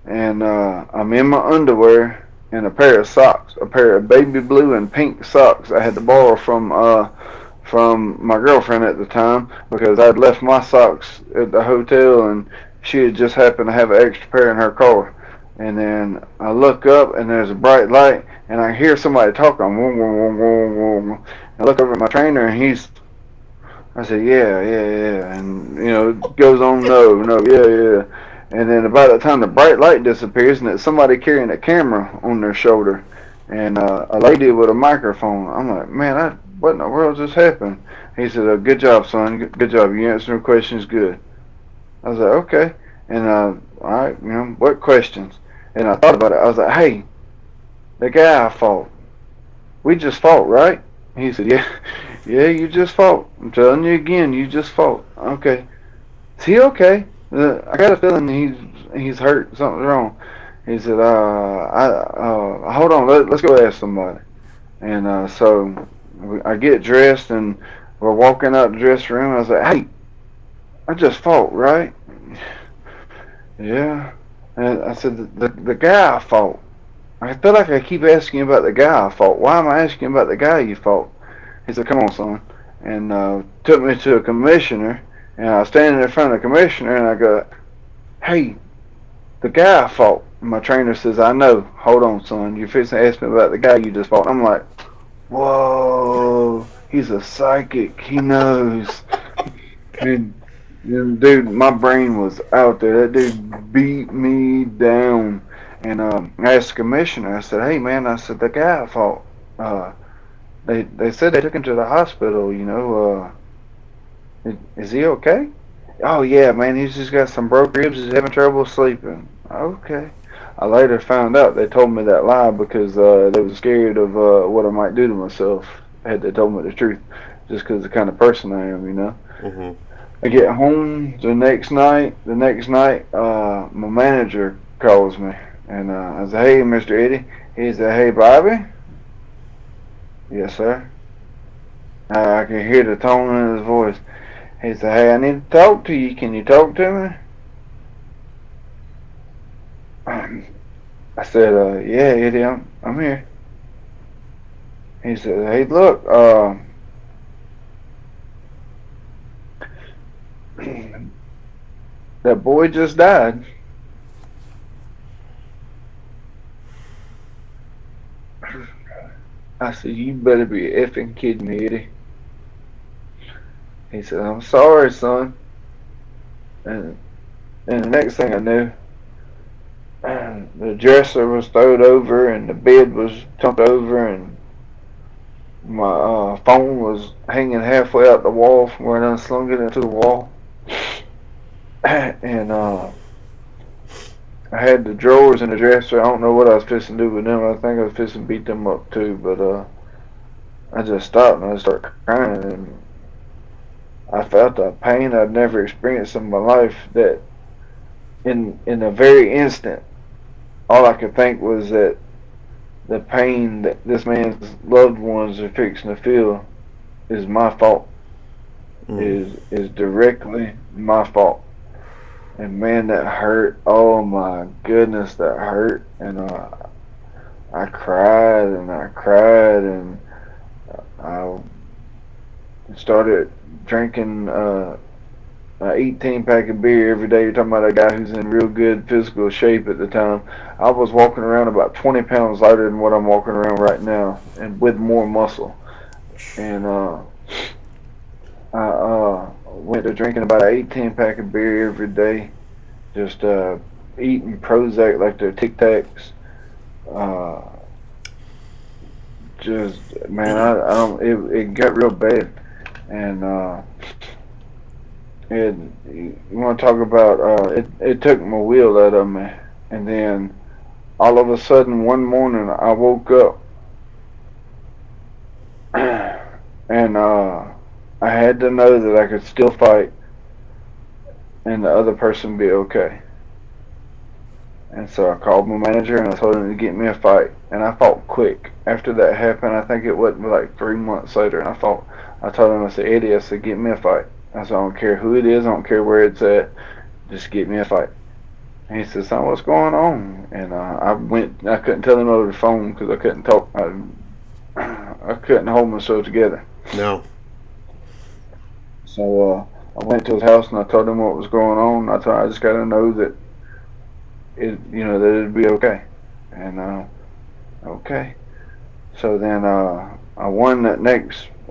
and I'm in my underwear and a pair of socks, a pair of baby blue and pink socks I had to borrow from my girlfriend at the time because I'd left my socks at the hotel and she had just happened to have an extra pair in her car. And then I look up and there's a bright light and I hear somebody talking. I look over at my trainer and I said, yeah. And, it goes on, no, yeah. And then about the time the bright light disappears and it's somebody carrying a camera on their shoulder and a lady with a microphone. I'm like, man, what in the world just happened? He said, good job, son. Good job. You answering questions good. I was like, okay. And, all right, what questions? And I thought about it. I was like, hey, the guy I fought, we just fought, right? He said, yeah, you just fought. I'm telling you again, you just fought. Okay. Is he okay? I got a feeling he's hurt. Something's wrong. He said, hold on, let's go ask somebody. And so I get dressed and we're walking out the dressing room. I was like, hey, I just fought, right? Yeah. And I said, the guy I fought. I feel like I keep asking you about the guy I fought. Why am I asking you about the guy you fought? He said, come on, son. And took me to a commissioner. And I was standing in front of the commissioner and I go, hey, the guy I fought. And my trainer says, I know. Hold on, son. You're fixing to ask me about the guy you just fought. I'm like, whoa, he's a psychic. He knows. And dude, my brain was out there. That dude beat me down. And I asked the commissioner, I said, hey, man, I said, the guy I fought, they said they took him to the hospital, is he okay? Oh, yeah, man, he's just got some broke ribs. He's having trouble sleeping. Okay. I later found out they told me that lie because they were scared of what I might do to myself had they told me the truth, just because of the kind of person I am, Mm-hmm. I get home the next night. My manager calls me, and I said, "Hey, Mr. Eddie." He said, "Hey, Bobby." Yes, sir. I can hear the tone in his voice. He said, "Hey, I need to talk to you. Can you talk to me?" I said, "Yeah, Eddie, I'm here." He said, "Hey, look, that boy just died." I said, "You better be effing kidding me, Eddie." He said, "I'm sorry, son." And the next thing I knew, the dresser was thrown over and the bed was jumped over and my phone was hanging halfway out the wall from where I slung it into the wall. And I had the drawers in the dresser. I don't know what I was fixing to do with them. I think I was fixing to beat them up too, but I just stopped and I started crying and I felt a pain I'd never experienced in my life that in a very instant all I could think was that the pain that this man's loved ones are fixing to feel is my fault. Is directly my fault. And man, that hurt. Oh my goodness, that hurt. And I cried and I started drinking an 18 pack of beer every day. You're talking about a guy who's in real good physical shape at the time. I was walking around about 20 pounds lighter than what I'm walking around right now, and with more muscle. And I went to drinking about an 18-pack of beer every day, just eating Prozac like they're Tic Tacs. Just man, I don't. It got real bad, and you want to talk about it took my wheel out of me, and then all of a sudden one morning I woke up, and I had to know that I could still fight, and the other person be okay. And so I called my manager and I told him to get me a fight. And I fought quick. After that happened, I think it wasn't like 3 months later. And I told him, I said, Eddie, I said, get me a fight. I said, I don't care who it is, I don't care where it's at, just get me a fight. And he said, son, what's going on? And I couldn't tell him over the phone because I couldn't talk. I couldn't hold myself together. No. So I went to his house and I told him what was going on. I told him I just got to know that that it'd be okay. And okay. So then I won I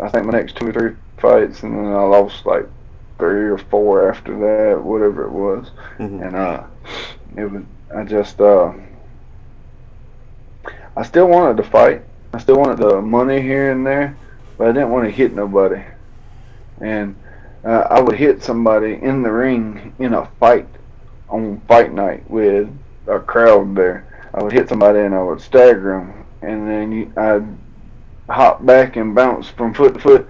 think my next 2 or 3 fights, and then I lost like 3 or 4 after that, whatever it was. Mm-hmm. And I still wanted to fight. I still wanted the money here and there, but I didn't want to hit nobody. And I would hit somebody in the ring in a fight on fight night with a crowd there. I would hit somebody and I would stagger them, and then I'd hop back and bounce from foot to foot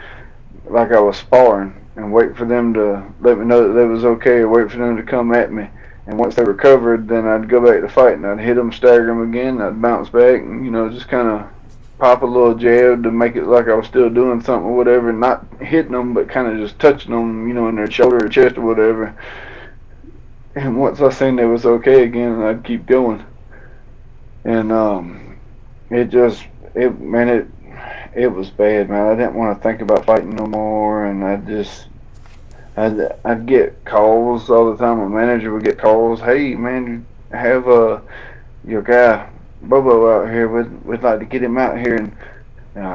like I was sparring, and wait for them to let me know that they was okay, or wait for them to come at me. And once they recovered, then I'd go back to fight, and I'd hit them, stagger them again, and I'd bounce back, and just kind of pop a little jab to make it like I was still doing something or whatever, not hitting them, but kind of just touching them, in their shoulder or chest or whatever. And once I seen they was okay again, I'd keep going. And it was bad, man. I didn't want to think about fighting no more, and I'd get calls all the time. My manager would get calls. Hey, man, you have your guy Bobo out here. We'd like to get him out here in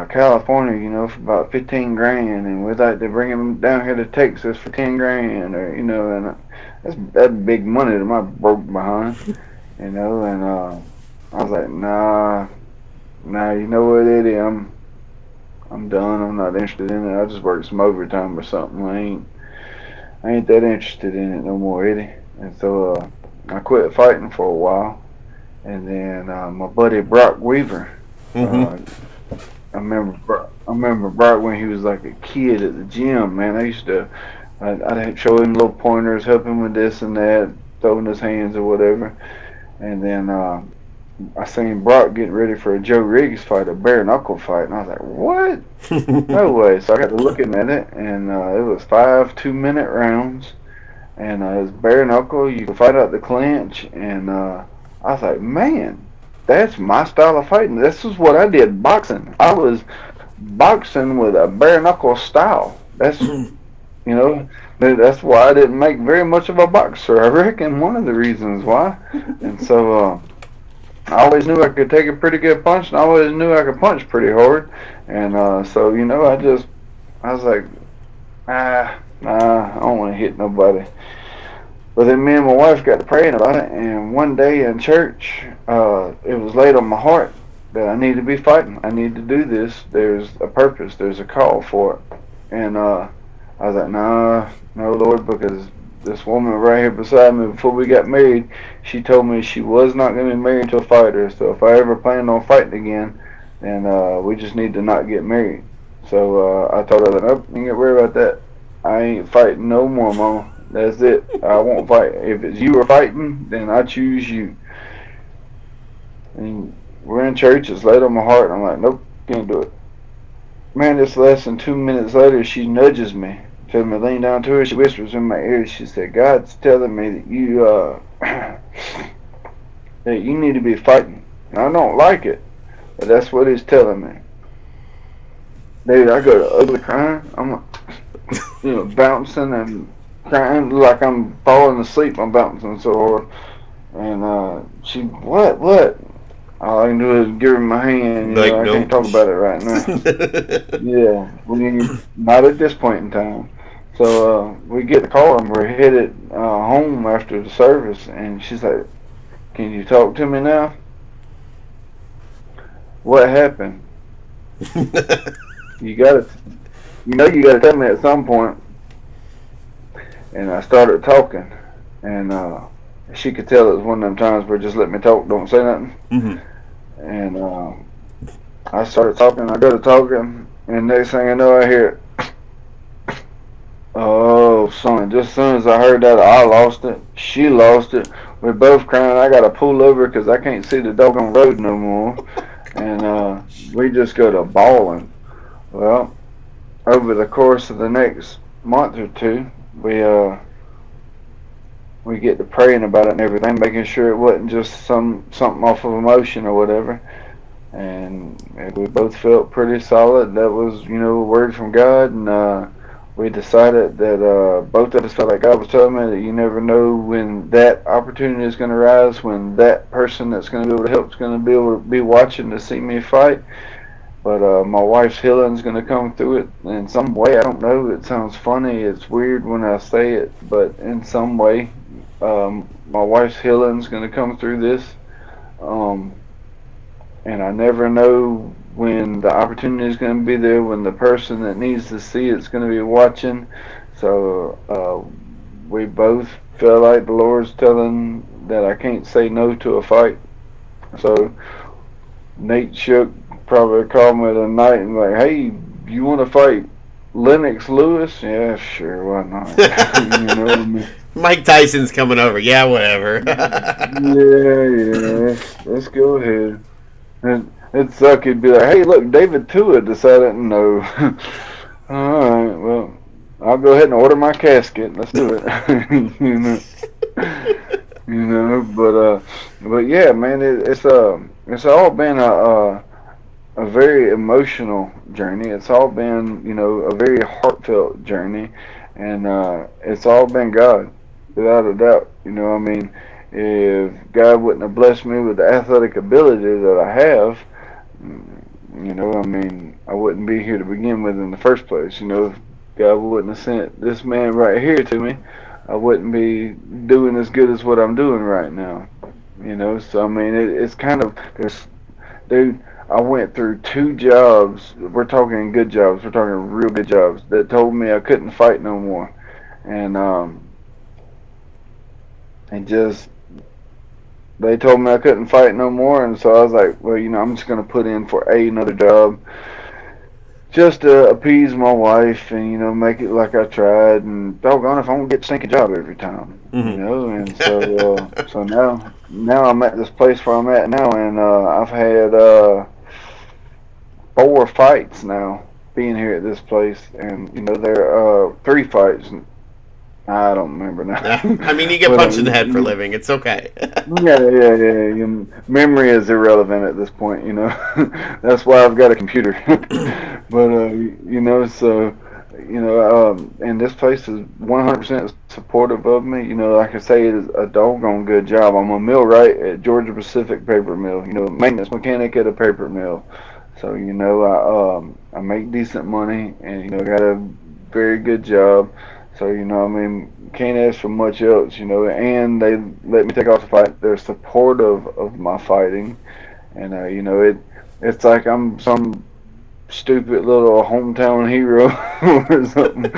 California, for about 15 grand, and we'd like to bring him down here to Texas for 10 grand, or and that's big money to my broke behind, and I was like, nah, you know what, Eddie, I'm done. I'm not interested in it. I just work some overtime or something. I ain't that interested in it no more, Eddie. And so I quit fighting for a while, and then my buddy Brock Weaver. Mm-hmm. I remember Brock when he was like a kid at the gym, man. I'd show him little pointers, help him with this and that, throwing his hands or whatever. And then I seen Brock getting ready for a Joe Riggs fight, a bare knuckle fight, and I was like, what? No way. So I got to looking at it, and it was 5 2-minute rounds, and it was bare knuckle. You could fight out the clinch, and I was like, man, that's my style of fighting. This is what I did boxing. I was boxing with a bare knuckle style. That's that's why I didn't make very much of a boxer. I reckon one of the reasons why. And so I always knew I could take a pretty good punch, and I always knew I could punch pretty hard. And so I was like, nah, I don't want to hit nobody. But then me and my wife got to praying about it, and one day in church, it was laid on my heart that I need to be fighting. I need to do this. There's a purpose. There's a call for it. And I was like, no, Lord, because this woman right here beside me, before we got married, she told me she was not going to be married to a fighter. So if I ever planned on fighting again, then we just need to not get married. So I told her, nope, you ain't worry about that. I ain't fighting no more, Mama. That's it. I won't fight. If it's you or fighting, then I choose you. And we're in church. It's laid on my heart. I'm like, nope, can't do it. Man, it's less than 2 minutes later, she nudges me. Tells me to lean down to her. She whispers in my ear. She said, God's telling me that you that you need to be fighting. And I don't like it, but that's what He's telling me. Dude, I go to ugly crying. I'm bouncing and crying like I'm falling asleep. I'm bouncing so hard. And she, what? All I can do is give her my hand. I can't talk about it right now. Yeah, not at this point in time. So we get the car and we're headed home after the service, and she's like, "Can you talk to me now? What happened? You gotta, you gotta tell me at some point." And I started talking, and she could tell it was one of them times where just let me talk, don't say nothing. Mm-hmm. And I started talking. I go to talking, and next thing I know, I hear, "Oh, son!" Just as soon as I heard that, I lost it. She lost it. We're both crying. I gotta pull over because I can't see the doggone road no more. And we just go to bawling. Well, over the course of the next month or two, we get to praying about it and everything, making sure it wasn't just something off of emotion or whatever. And we both felt pretty solid. That was, a word from God, and we decided that both of us felt like God was telling me that you never know when that opportunity is going to rise, when that person that's going to be able to help is going to be able to be watching to see me fight. But my wife's healing is going to come through it in some way. I don't know. It sounds funny. It's weird when I say it, but in some way, my wife's healing is going to come through this. And I never know when the opportunity is going to be there, when the person that needs to see it's going to be watching. So we both feel like the Lord's telling that I can't say no to a fight. So Nate Shook probably called me tonight and like, "Hey, you want to fight Lennox Lewis?" Yeah, sure, why not? You know what I mean? Mike Tyson's coming over. Yeah, whatever. Yeah, let's go ahead. And it'd suck. He'd be like, "Hey, look, David Tua decided no." All right, well, I'll go ahead and order my casket. Let's do it. you know, but yeah, man, it's all been a very emotional journey. It's all been, a very heartfelt journey, and it's all been God, without a doubt. I mean, if God wouldn't have blessed me with the athletic ability that I have, I mean, I wouldn't be here to begin with in the first place. If God wouldn't have sent this man right here to me, I wouldn't be doing as good as what I'm doing right now. So I mean, it's kind of dude. I went through two jobs. We're talking good jobs. We're talking real good jobs that told me I couldn't fight no more, and just they told me I couldn't fight no more, and so I was like, well, I'm just gonna put in for another job just to appease my wife and make it like I tried. And doggone if I won't get the stinking job every time, Mm-hmm. And so now I'm at this place where I'm at now, and I've had 4 fights now being here at this place, and there are 3 fights. I don't remember now. I mean, you get but punched in the head for a living. It's okay. yeah. Memory is irrelevant at this point. That's why I've got a computer. But so and this place is 100% supportive of me. Like I say, it is a doggone good job. I'm a millwright at Georgia Pacific Paper Mill. Maintenance mechanic at a paper mill. So I make decent money, and got a very good job. So I mean, can't ask for much else. And they let me take off the fight. They're supportive of my fighting, and it's like I'm some stupid little hometown hero or something.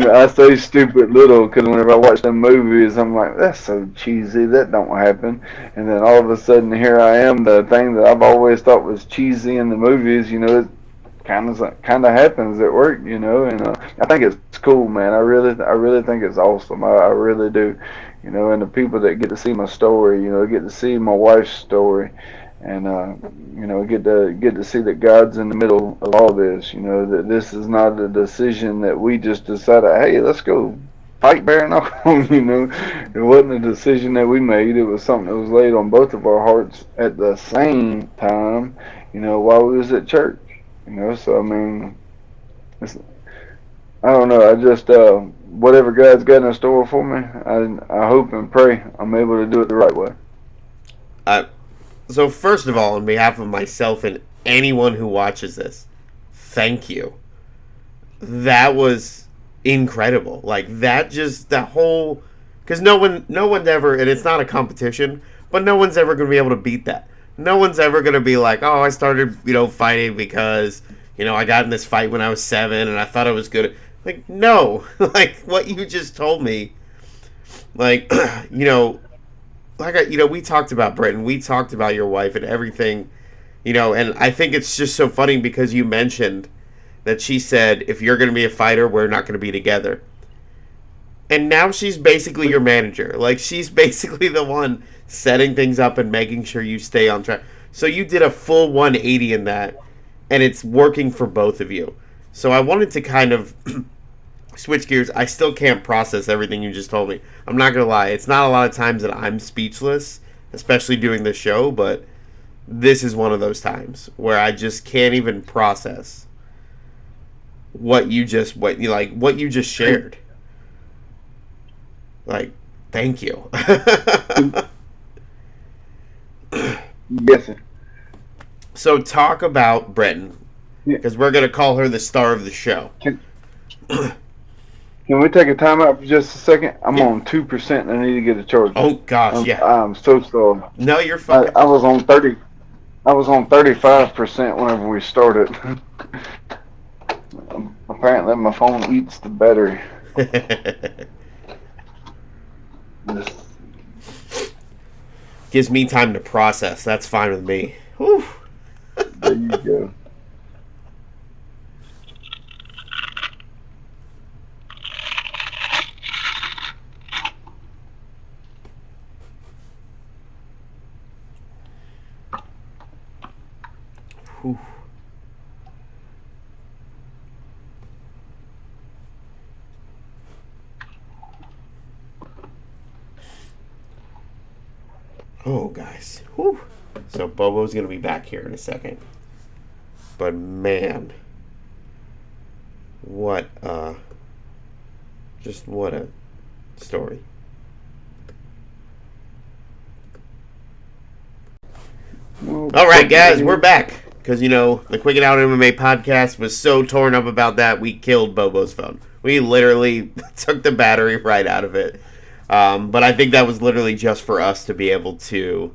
I say stupid little because whenever I watch them movies, I'm like, that's so cheesy. That don't happen. And then all of a sudden, here I am. The thing that I've always thought was cheesy in the movies, it kind of happens at work, and I think it's cool, man. I really think it's awesome. I really do, and the people that get to see my story, get to see my wife's story, and get to see that God's in the middle of all this. That this is not a decision that we just decided, hey, let's go fight bear knuckle. It wasn't a decision that we made. It was something that was laid on both of our hearts at the same time. While we was at church. So I mean, I don't know. I just whatever God's got in store for me, I hope and pray I'm able to do it the right way. Uh, so first of all, on behalf of myself and anyone who watches this, thank you. That was incredible. Like that, just that whole, because no one's ever, and it's not a competition, but no one's ever going to be able to beat that. No one's ever going to be like, oh, I started, fighting because, I got in this fight when I was 7 and I thought I was good. Like, no, like what you just told me, like, we talked about Britton, we talked about your wife and everything, and I think it's just so funny because you mentioned that she said, if you're going to be a fighter, we're not going to be together. And now she's basically your manager. Like, she's basically the one setting things up and making sure you stay on track. So you did a full 180 in that, and it's working for both of you. So I wanted to kind of switch gears. I still can't process everything you just told me. I'm not going to lie. It's not a lot of times that I'm speechless, especially doing this show, but this is one of those times where I just can't even process what you just shared. Like, thank you. Yes. So talk about Britton, Yeah. because we're gonna call her the star of the show. Can we take a time out for just a second? I'm Yeah. on 2% and I need to get a charge. Oh gosh, yeah. I'm so sorry. No, you're fine. I was on 30. I was on 35% whenever we started. Apparently, my phone eats the battery. Gives me time to process. That's fine with me. Whew. There you go. Whew. Oh, guys. Whew. So Bobo's going to be back here in a second. But man, what a story. Well, All right, guys, we're back. Because, the Quiggin Out MMA Podcast was so torn up about that, we killed Bobo's phone. We literally took the battery right out of it. But I think that was literally just for us to be able to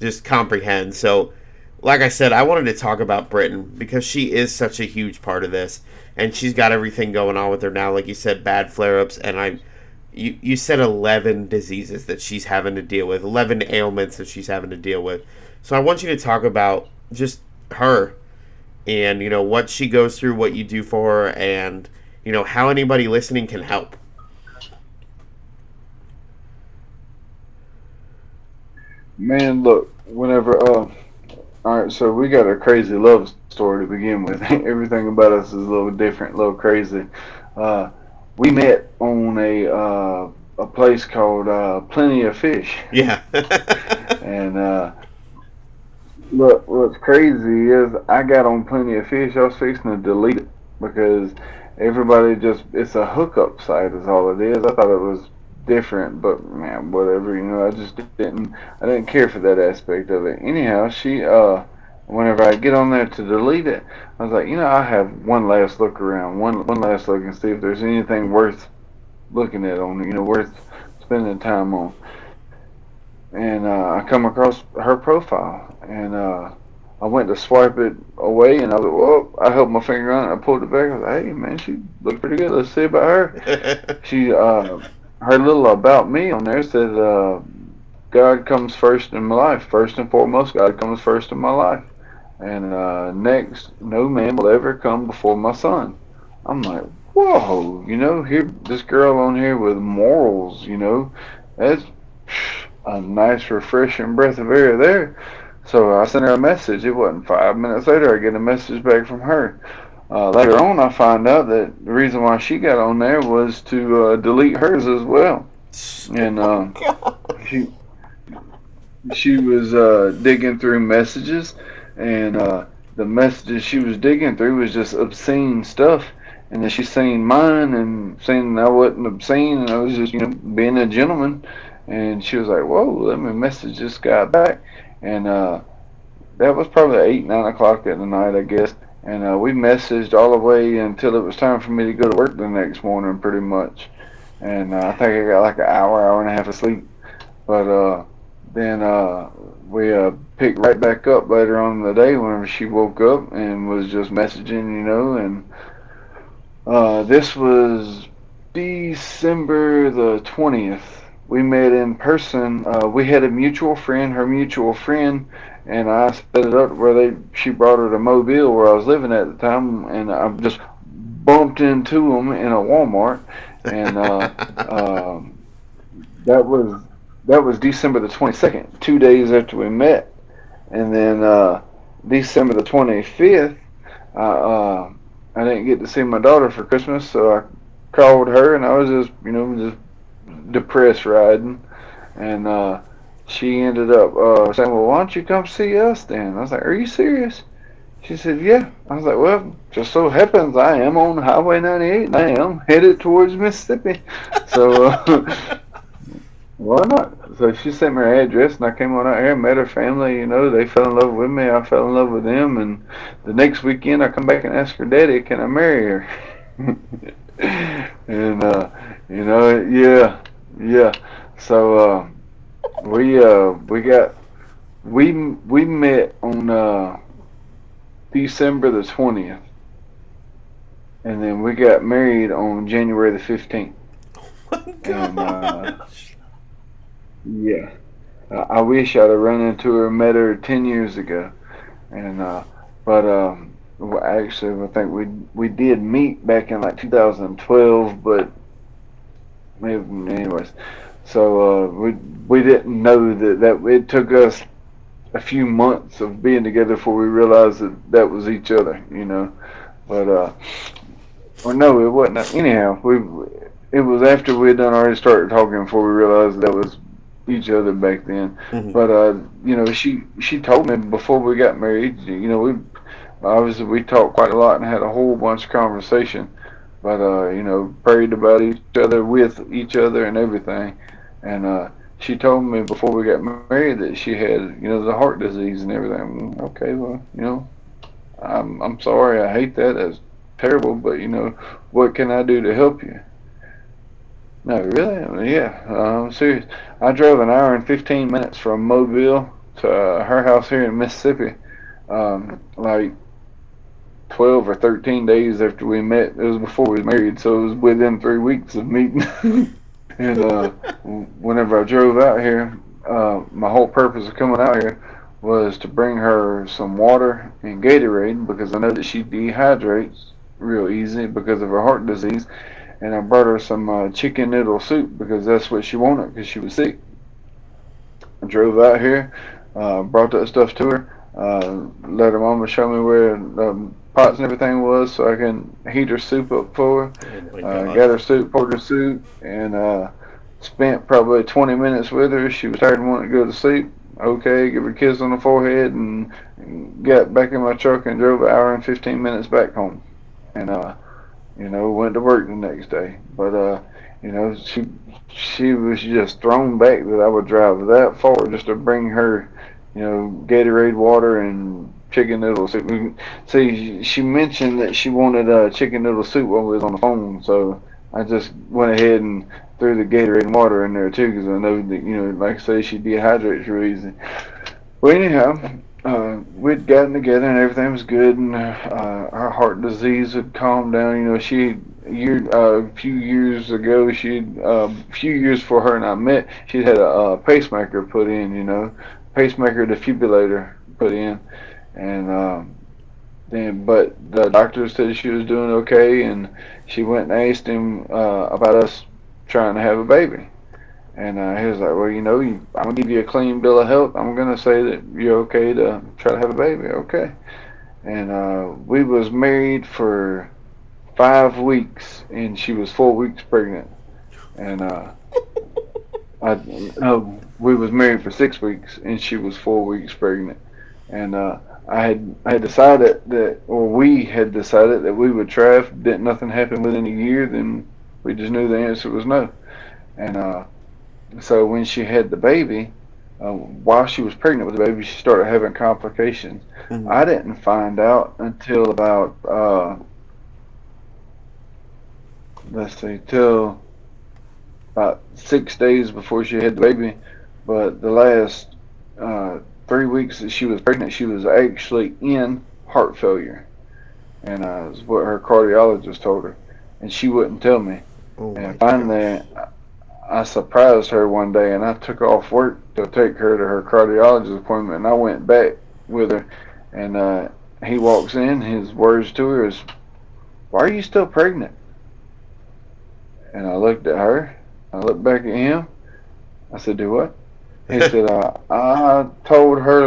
just comprehend. So, like I said, I wanted to talk about Britton because she is such a huge part of this. And she's got everything going on with her now. Like you said, bad flare-ups. And you said 11 diseases that she's having to deal with. 11 ailments that she's having to deal with. So I want you to talk about just her and, what she goes through, what you do for her, and, how anybody listening can help. Man, look, all right, so we got a crazy love story to begin with. Everything about us is a little different, a little crazy. We met on a place called Plenty of Fish. Yeah. And look, what's crazy is I got on Plenty of Fish. I was fixing to delete it because it's a hookup site is all it is. I thought it was different, but man, whatever, I just I didn't care for that aspect of it. Anyhow, whenever I get on there to delete it, I was like, I have one last look around, one last look and see if there's anything worth looking at on, worth spending time on. And I come across her profile, and I went to swipe it away, and I was like, whoa, I held my finger on it, I pulled it back, I was like, hey man, she looked pretty good, let's see about her. Her little about me on there said, God comes first in my life. First and foremost, God comes first in my life. And next, no man will ever come before my son. I'm like, whoa, here, this girl on here with morals, that's a nice, refreshing breath of air there. So I sent her a message. It wasn't 5 minutes later, I get a message back from her. Later on, I find out that the reason why she got on there was to delete hers as well. And she was digging through messages, and the messages she was digging through was just obscene stuff. And then she seen mine and saying I wasn't obscene, and I was just being a gentleman. And she was like, "Whoa, let me message this guy back." And that was probably 8, 9 o'clock at the night, I guess. And we messaged all the way until it was time for me to go to work the next morning, pretty much. And I think I got like an hour and a half of sleep. But then we picked right back up later on in the day when she woke up and was just messaging, and this was December the 20th. We met in person. We had a mutual friend, her mutual friend, and I set it up where she brought her to Mobile where I was living at the time, and I just bumped into them in a Walmart, and uh, that was December the 22nd, 2 days after we met, and then December the 25th, I uh, I didn't get to see my daughter for Christmas, so I called her, and I was just just depressed riding, and she ended up saying, "Well, why don't you come see us then?" I was like, "Are you serious?" She said, "Yeah." I was like, "Well, just so happens I am on Highway 98 and I am headed towards Mississippi, so why not?" So she sent me her address, and I came on out here and met her family. They fell in love with me. I fell in love with them, and the next weekend I come back and ask her daddy, "Can I marry her?" And yeah, yeah. So we met on December the 20th, and then we got married on January the 15th. Oh my And gosh. yeah, I wish I'd have run into her and met her 10 years ago. And but well, actually, I think we did meet back in like 2012, but maybe anyways. So we didn't know that it took us a few months of being together before we realized that was each other. But or no, it wasn't. Anyhow, it was after we had done already started talking before we realized that was each other back then. Mhm. But she told me before we got married. We obviously we talked quite a lot and had a whole bunch of conversation. But prayed about each other with each other and everything. And she told me before we got married that she had the heart disease and everything. Okay, well I'm sorry. I hate that. That's terrible. But what can I do to help you? No, really? I mean, yeah, I'm serious. I drove an hour and 15 minutes from Mobile to her house here in Mississippi, like 12 or 13 days after we met. It was before we was married, so it was within 3 weeks of meeting. And whenever I drove out here, my whole purpose of coming out here was to bring her some water and Gatorade because I know that she dehydrates real easy because of her heart disease. And I brought her some chicken noodle soup because that's what she wanted because she was sick. I drove out here, brought that stuff to her, let her mama show me where the pots and everything was so I can heat her soup up for Oh my her. Got her gosh. soup, poured her soup, and spent probably 20 minutes with her. She was tired and wanted to go to sleep. Okay, give her a kiss on the forehead and got back in my truck and drove an hour and 15 minutes back home. And went to work the next day. But she was just thrown back that I would drive that far just to bring her, Gatorade water and chicken noodle soup. See, she mentioned that she wanted chicken noodle soup while we was on the phone, so I just went ahead and threw the Gatorade and water in there too, because I know that like I say, she dehydrates real easy. Well, anyhow, we'd gotten together and everything was good, and her heart disease had calmed down. A few years ago, a few years before her and I met, she'd had a pacemaker put in. Pacemaker defibrillator put in, and but the doctor said she was doing okay, and she went and asked him about us trying to have a baby. And he was like, "Well, I'm gonna give you a clean bill of health. I'm gonna say that you're okay to try to have a baby, okay?" And we was married for 5 weeks, and she was 4 weeks pregnant. And I, we was married for 6 weeks, and she was 4 weeks pregnant. And I had decided that, or we had decided that we would try. If didn't nothing happen within a year, then we just knew the answer was no. And so when she had the baby, While she was pregnant with the baby, she started having complications. Hmm. I didn't find out until about let's see, till about 6 days before she had the baby. But the last 3 weeks that she was pregnant, she was actually in heart failure, and is what her cardiologist told her, and she wouldn't tell me. Oh my And finally, gosh. I surprised her one day, and I took off work to take her to her cardiologist appointment, and I went back with her, and he walks in. His words to her is, "Why are you still pregnant?" And I looked at her. I looked back at him. I said, "Do what?" He said, "I told her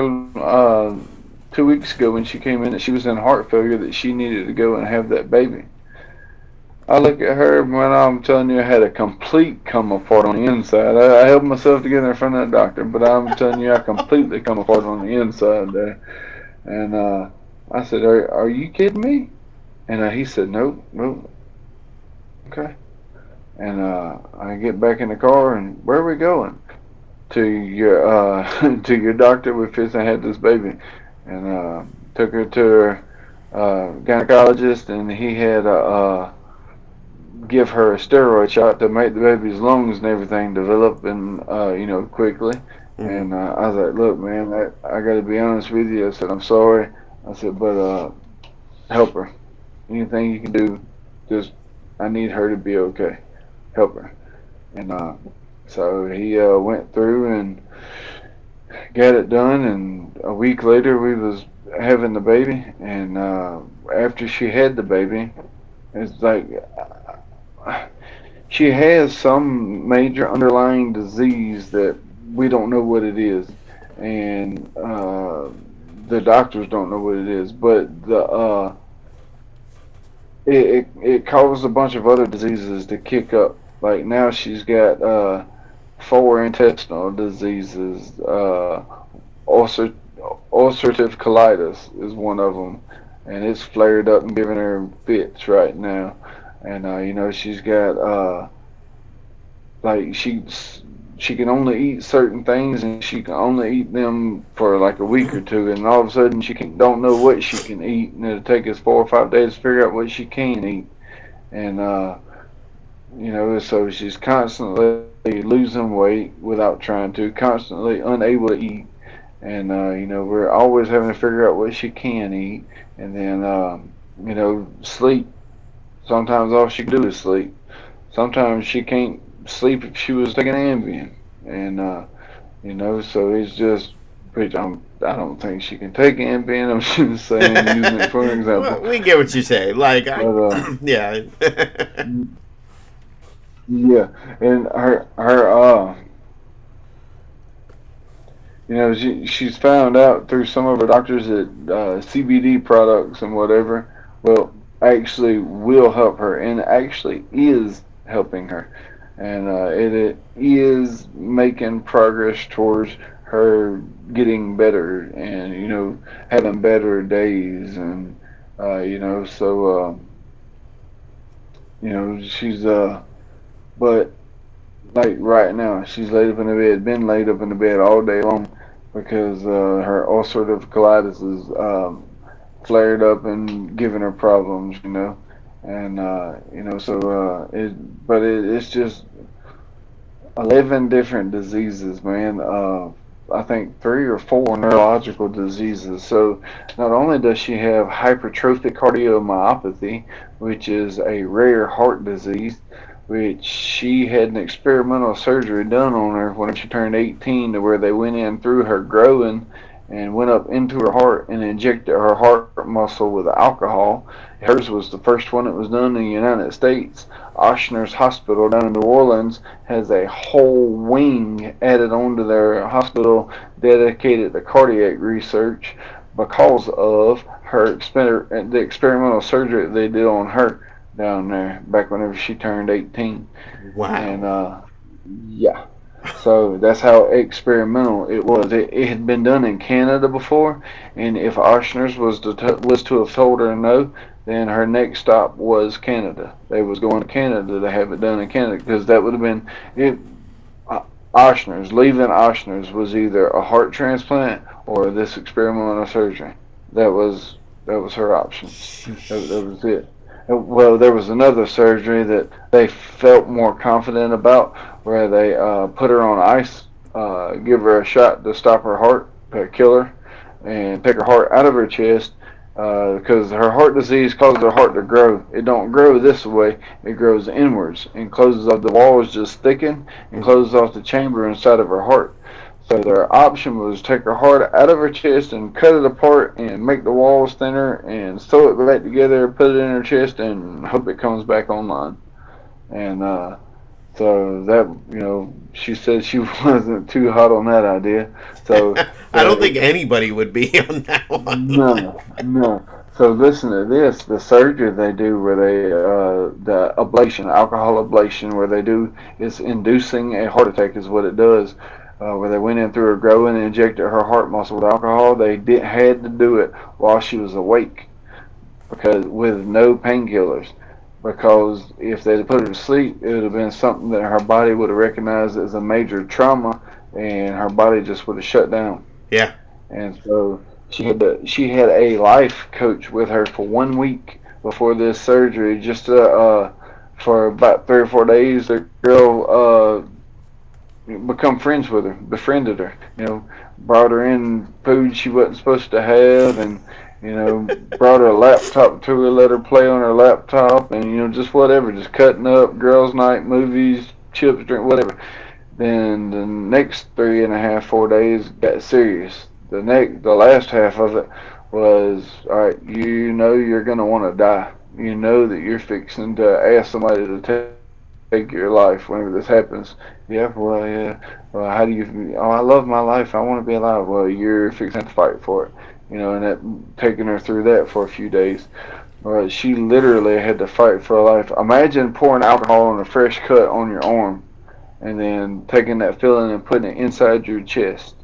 2 weeks ago when she came in that she was in heart failure, that she needed to go and have that baby." I look at her, when I'm telling you, I had a complete come apart on the inside. I held myself together in front of the doctor, but I'm telling you, I completely come apart on the inside there. And I said, are you kidding me?" And he said, "Nope, nope, okay." And I get back in the car, and where are we going? To your to your doctor. We fixed to have this baby, and took her to her gynecologist, and he had give her a steroid shot to make the baby's lungs and everything develop and quickly. Hmm. And I was like, "Look, man, I got to be honest with you." I said, "I'm sorry." I said, "But help her. Anything you can do, just I need her to be okay. Help her." And so he went through and got it done. And a week later, we was having the baby. And after she had the baby, it's like she has some major underlying disease that we don't know what it is, and the doctors don't know what it is. But it causes a bunch of other diseases to kick up. Like now, she's got four intestinal diseases. Ulcer, ulcerative colitis is one of them, and it's flared up and giving her fits right now. And she's got like she can only eat certain things, and she can only eat them for like a week or two, and all of a sudden she can don't know what she can eat, and it'll take us 4 or 5 days to figure out what she can eat. And so she's constantly losing weight without trying to, constantly unable to eat. And we're always having to figure out what she can eat. And then sleep. Sometimes all she can do is sleep. Sometimes she can't sleep if she was taking Ambien. And so it's just, which I don't think she can take Ambien. I'm just saying, using it for an Well, example. we get what you say. Like I, But yeah. yeah, and her she's found out through some of her doctors that CBD products and whatever, well, actually will help her, and actually is helping her, and it is making progress towards her getting better, and having better days, and so she's but like right now, she's laid up in the bed, been laid up in the bed all day long because her ulcerative colitis is flared up and giving her problems, and it's just 11 different diseases, man. I think 3 or 4 neurological diseases. So not only does she have hypertrophic cardiomyopathy, which is a rare heart disease, which she had an experimental surgery done on her when she turned 18, to where they went in through her growing and went up into her heart and injected her heart muscle with alcohol. Hers was the first one that was done in the United States. Ochsner's Hospital down in New Orleans has a whole wing added onto their hospital dedicated to cardiac research because of the experimental surgery they did on her down there back whenever she turned 18. And Wow. yeah, so that's how experimental it was. It had been done in Canada before, and if Ochsner's was to have told her no, then her next stop was Canada. They was going to Canada to have it done in Canada, because that would have been it. Oshner's, leaving Oshner's was either a heart transplant or this experimental surgery. That was that was her options. That was it. Well, there was another surgery that they felt more confident about, where they put her on ice, give her a shot to stop her heart, kill her, and take her heart out of her chest, because her heart disease causes her heart to grow. It don't grow this way; it grows inwards and closes off the walls, just thicken and Mhm. closes off the chamber inside of her heart. So their option was take her heart out of her chest and cut it apart and make the walls thinner and sew it back together, put it in her chest, and hope it comes back online. And so that, she said she wasn't too hot on that idea. So I don't the think anybody would be on that one. no, no. So listen to this: the surgery they do, where the ablation, alcohol ablation, where they do is inducing a heart attack, is what it does. Where they went in through her groin and injected her heart muscle with alcohol. They had to do it while she was awake, because with no painkillers. Because if they'd put her to sleep, it would have been something that her body would have recognized as a major trauma, and her body just would have shut down. Yeah. And so she had a life coach with her for 1 week before this surgery, just for about 3 or 4 days. The girl become friends with her, befriended her, brought her in food she wasn't supposed to have, and brought her a laptop to her, let her play on her laptop, and just whatever, just cutting up, girls' night, movies, chips, drink, whatever. Then the next 3.5, 4 days got serious. The last half of it was, all right, you're gonna want to die. You know that you're fixing to ask somebody to take your life whenever this happens. Yeah, well, yeah. Well, how do you? Oh, I love my life. I want to be alive. Well, you're fixing to fight for it. And that taking her through that for a few days. She literally had to fight for her life. Imagine pouring alcohol on a fresh cut on your arm, and then taking that feeling and putting it inside your chest.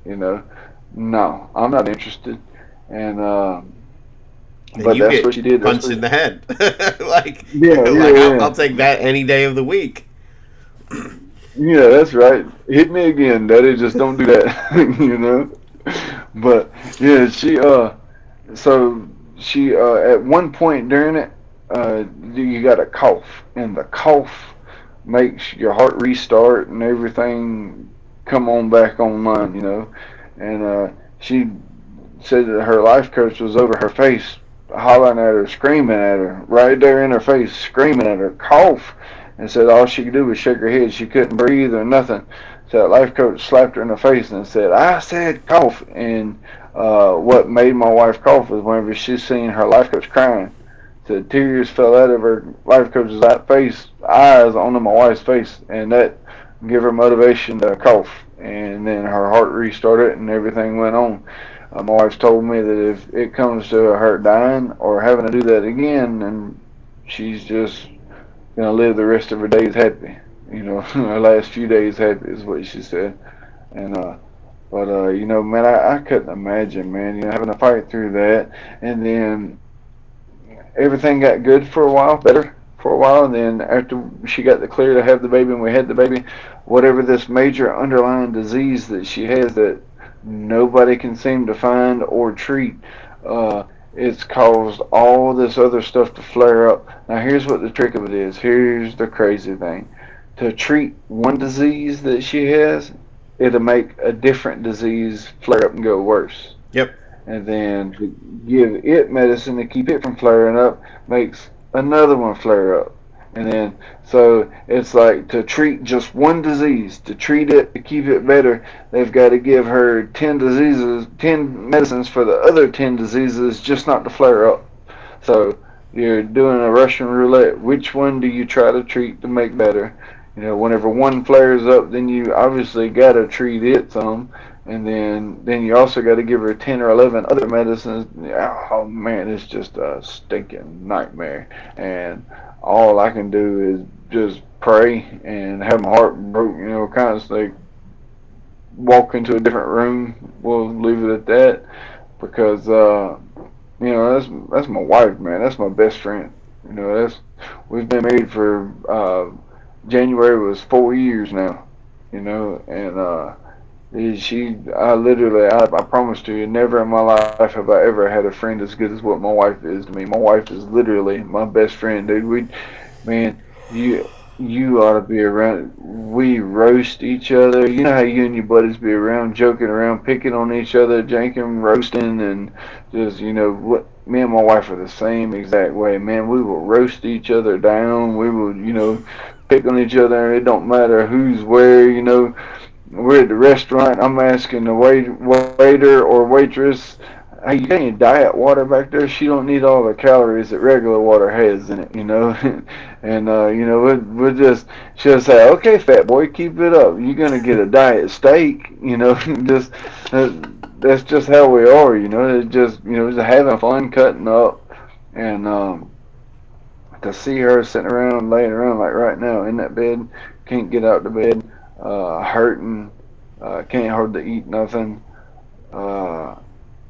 You know, no, I'm not interested. And And but you that's get what she did. That's punched what. in the head. like, Yeah, yeah, like I'll yeah. take that any day of the week. Yeah, that's right. Hit me again, Daddy. Just don't do that. But yeah, so she at one point during it, you got a cough, and the cough makes your heart restart and everything come on back online. And she said that her life coach was over her face, hollering at her, screaming at her, right there in her face, screaming at her, cough, and said all she could do was shake her head. She couldn't breathe or nothing. So that life coach slapped her in the face and said, "I said cough." And what made my wife cough was whenever she seen her life coach crying. The tears fell out of her life coach's eyes onto my wife's face, and that gave her motivation to cough. And then her heart restarted, and everything went on. My wife's told me that if it comes to her dying or having to do that again, then she's just gonna live the rest of her days happy. Her last few days happy is what she said. And but man, I couldn't imagine, man, having to fight through that, and then everything got good for a while, better for a while, and then after she got the clear to have the baby and we had the baby, whatever this major underlying disease that she has that nobody can seem to find or treat, uh, it's caused all this other stuff to flare up. Now here's what the trick of it is. Here's the crazy thing. To treat one disease that she has, it'll make a different disease flare up and go worse. Yep. And then to give it medicine to keep it from flaring up makes another one flare up. And then, so it's like to treat just one disease, to treat it, to keep it better, they've got to give her 10 medicines for the other 10 diseases just not to flare up. So you're doing a Russian roulette. Which one do you try to treat to make better? Whenever one flares up, then you obviously got to treat it some, and then you also got to give her 10 or 11 other medicines. Oh man, it's just a stinking nightmare. And all I can do is just pray and have my heart broke, constantly walk into a different room. We'll leave it at that, because that's my wife, man. That's my best friend. That's we've been married for January was 4 years now. And I promise to you, never in my life have I ever had a friend as good as what my wife is to me. My wife is literally my best friend, dude. Man, you you ought to be around. We roast each other. You know how you and your buddies be around, joking around, picking on each other, janking, roasting, and just what. Me and my wife are the same exact way, man. We will roast each other down. We will, pick on each other. It don't matter who's where. We're at the restaurant. I'm asking the waiter or waitress, "Hey, you got any diet water back there? She don't need all the calories that regular water has in it." And we'll she'll say, "Okay, fat boy, keep it up. You're gonna get a diet steak." Just uh, that's just how we are. It's just having fun, cutting up, and to see her sitting around, laying around like right now in that bed, can't get out of bed, hurting, can't hardly eat nothing, uh,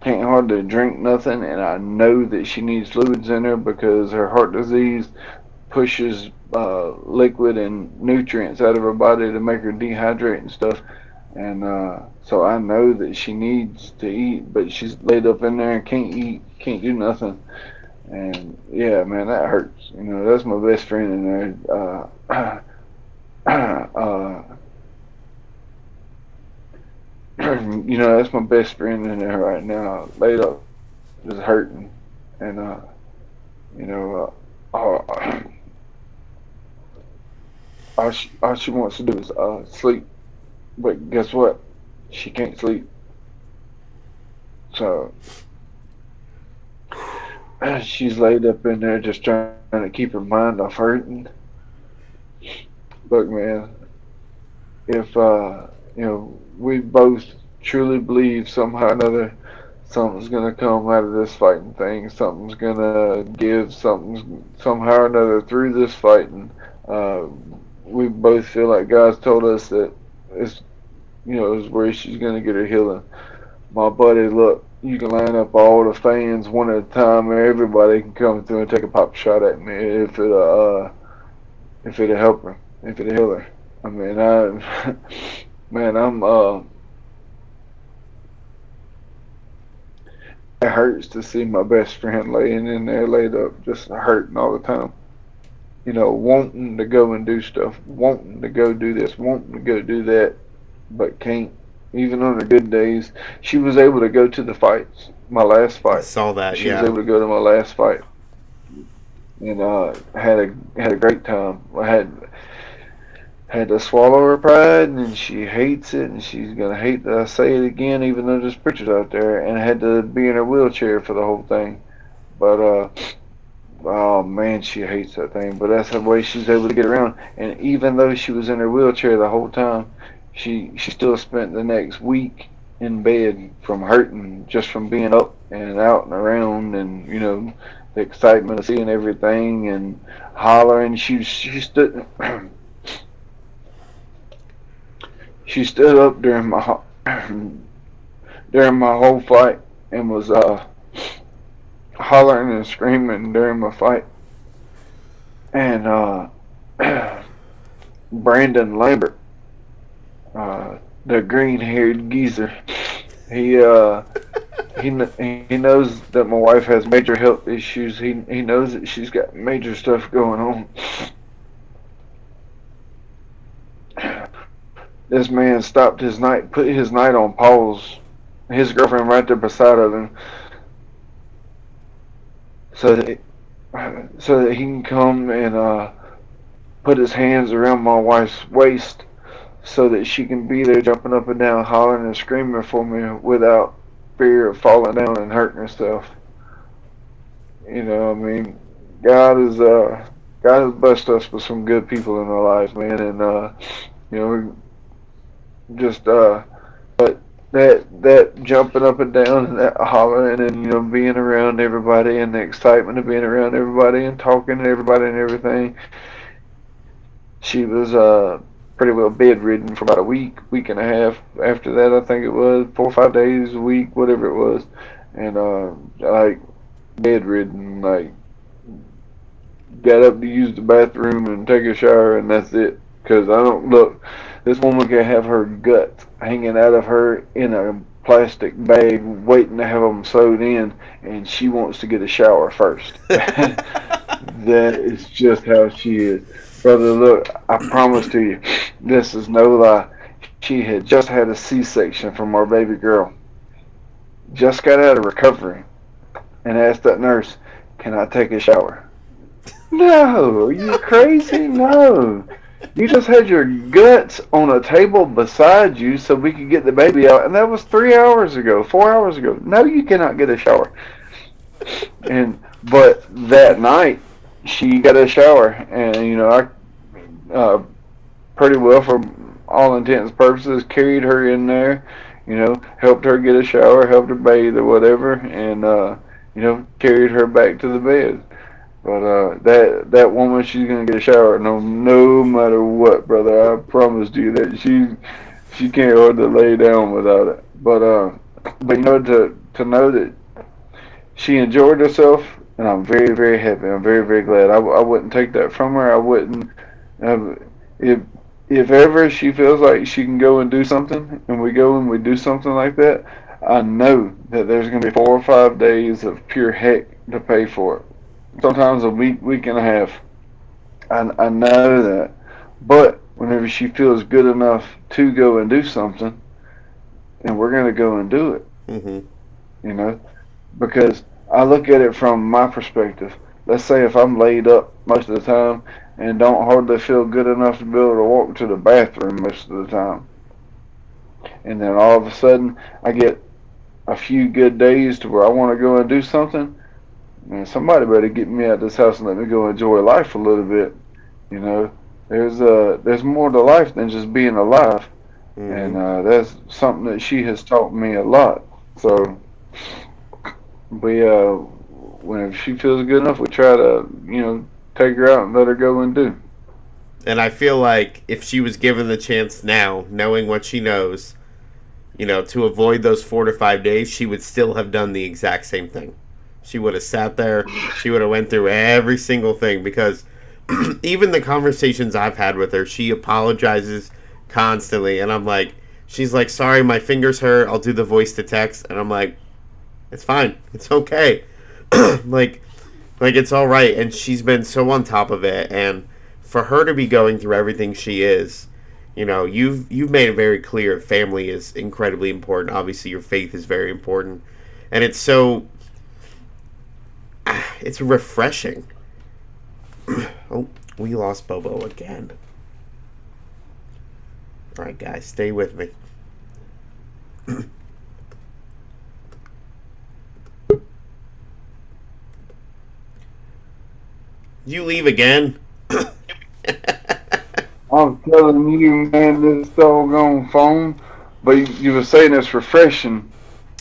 can't hardly drink nothing, and I know that she needs fluids in her because her heart disease pushes liquid and nutrients out of her body to make her dehydrate and stuff. And so I know that she needs to eat, but she's laid up in there and can't eat, can't do nothing. And yeah, man, that hurts. That's my best friend in there. That's my best friend in there right now, laid up, just hurting. And you know, all she wants to do is sleep. But guess what? She can't sleep. So she's laid up in there just trying to keep her mind off hurting. Look, man, if we both truly believe somehow or another something's gonna come out of this fighting thing, something's gonna give, something's somehow or another through this fighting. Uh, we both feel like God's told us that it's is where she's gonna get her healing. My buddy, look, you can line up all the fans one at a time, and everybody can come through and take a pop shot at me if it'll help her, if it'll heal her. I mean, man, it hurts to see my best friend laying in there laid up, just hurting all the time. Wanting to go and do stuff, wanting to go do this, wanting to go do that, but can't. Even on her good days, she was able to go to the fights. My last I fight, saw that. she was Yeah. able to go to my last fight, and had a great time. I had to swallow her pride, and she hates it, and she's gonna hate that I say it again, even though there's pictures out there. And I had to be in her wheelchair for the whole thing. But oh man, she hates that thing. But that's the way she's able to get around. And even though she was in her wheelchair the whole time, she still spent the next week in bed from hurting just from being up and out and around, and the excitement of seeing everything and hollering. She stood. She stood up during my whole fight and was hollering and screaming during my fight. And Brandon Lambert, the green-haired geezer, he he knows that my wife has major health issues. He knows that she's got major stuff going on. This man stopped his night, put his night on pause. His girlfriend right there beside of him, so that he can come and put his hands around my wife's waist, so that she can be there jumping up and down, hollering and screaming for me without fear of falling down and hurting herself. I mean, God is God has blessed us with some good people in our lives, man, and we just but that jumping up and down and that hollering and being around everybody and the excitement of being around everybody and talking to everybody and everything. She was pretty well bedridden for about a week and a half. After that, I think it was 4 or 5 days a week, whatever it was, and like bedridden, like got up to use the bathroom and take a shower, and that's it. Because I don't look. This woman can have her guts hanging out of her in a plastic bag, waiting to have them sewed in, and she wants to get a shower first. That is just how she is. Brother, look, I promise to you, this is no lie. She had just had a C-section from our baby girl. Just got out of recovery and asked that nurse, "Can I take a shower?" No, are you crazy? No. You just had your guts on a table beside you so we could get the baby out, and that was 3 hours ago, 4 hours ago. No, you cannot get a shower. But that night she got a shower, and I pretty well, for all intents and purposes, carried her in there. Helped her get a shower, helped her bathe or whatever, and carried her back to the bed. But that woman, she's gonna get a shower no matter what, brother. I promised you that she can't hardly lay down without it. But to know that she enjoyed herself, and I'm very, very happy. I'm very, very glad. I wouldn't take that from her. I wouldn't. If if ever she feels like she can go and do something, and we go and we do something like that, I know that there's going to be 4 or 5 days of pure heck to pay for it. Sometimes a week, week and a half. I know that. But whenever she feels good enough to go and do something, and we're going to go and do it. Mm-hmm. Because I look at it from my perspective. Let's say if I'm laid up most of the time and don't hardly feel good enough to be able to walk to the bathroom most of the time, and then all of a sudden I get a few good days to where I want to go and do something, man, somebody better get me out of this house and let me go enjoy life a little bit. There's more to life than just being alive, Mm-hmm. and that's something that she has taught me a lot. So whenever she feels good enough, we try to take her out and let her go and do. And I feel like if she was given the chance now, knowing what she knows, to avoid those 4 to 5 days, she would still have done the exact same thing. She would have sat there. She would have went through every single thing, because even the conversations I've had with her, she apologizes constantly. And I'm like, she's like, "Sorry, my fingers hurt. I'll do the voice to text." And I'm like, "It's fine. It's okay." like it's all right. And she's been so on top of it. And for her to be going through everything she is, you've made it very clear family is incredibly important. Obviously, your faith is very important. And it's refreshing. Oh, we lost Bobo again. All right, guys, stay with me. You leave again? I'm telling you, man, this doggone phone. But you were saying it's refreshing.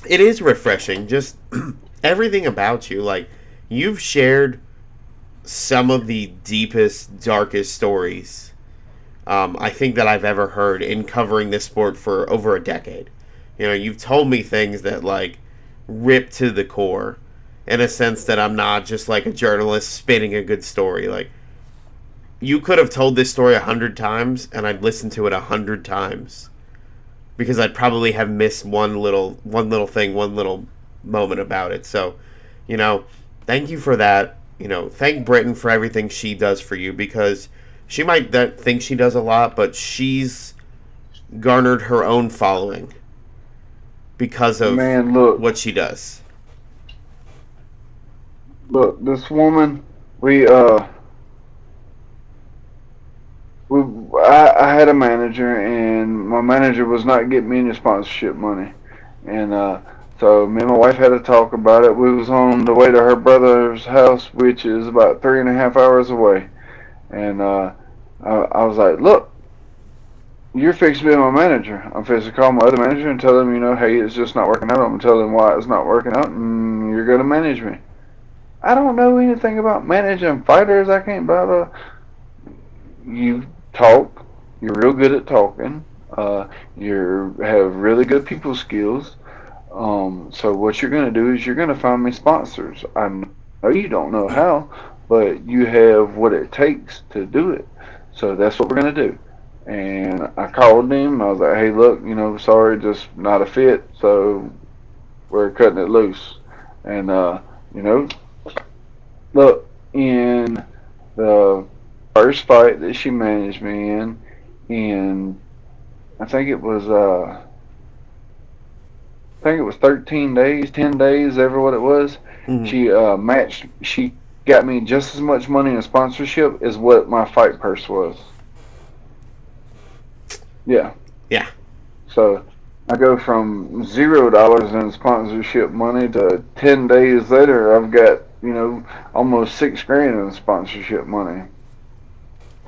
It is refreshing. Just everything about you. Like, you've shared some of the deepest, darkest stories I think that I've ever heard in covering this sport for over a decade. You've told me things that, like, rip to the core, in a sense that I'm not just like a journalist spinning a good story. Like, you could have told this story 100 times, and I'd listen to it 100 times, because I'd probably have missed one little thing, one little moment about it. So, thank you for that. Thank Britain for everything she does for you, because she might think she does a lot, but she's garnered her own following because of what she does. Look, this woman, I had a manager, and my manager was not getting me any sponsorship money, and so me and my wife had a talk about it. We was on the way to her brother's house, which is about 3.5 hours away, and I was like, "Look, you're fixing to be my manager. I'm fixing to call my other manager and tell them, hey, it's just not working out. I'm going to tell them why it's not working out, and you're going to manage me." I don't know anything about managing fighters. I can't blah blah. You talk. You're real good at talking. You have really good people skills. So what you're going to do is you're going to find me sponsors. I know you don't know how, but you have what it takes to do it. So that's what we're going to do. And I called him. I was like, hey, look, sorry, just not a fit. So we're cutting it loose. And, you know, look, in the first fight that she managed me in I think it was, I think it was 13 days, 10 days, ever what it was. Hmm. She got me just as much money in sponsorship as what my fight purse was. Yeah. Yeah. So I go from $0 in sponsorship money to 10 days later, I've got, almost 6 grand in sponsorship money.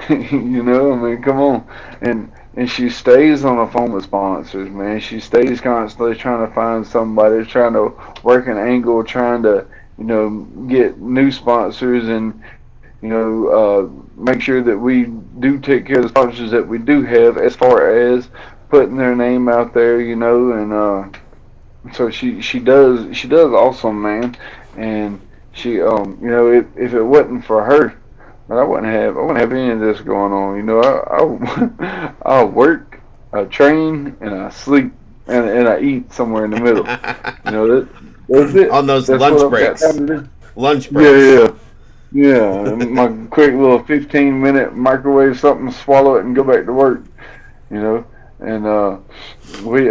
I mean, come on. And she stays on the phone with sponsors, man. She stays constantly trying to find somebody, trying to work an angle, trying to, get new sponsors and, make sure that we do take care of the sponsors that we do have as far as putting their name out there, and so she does awesome, man. And she if it wasn't for her, I wouldn't have any of this going on. I work, I train, and I sleep, and I eat somewhere in the middle. That's it. On those That's what lunch I've got breaks. time to do. Lunch Yeah, breaks. yeah, yeah. My quick little 15-minute microwave something, swallow it, and go back to work. You know, and we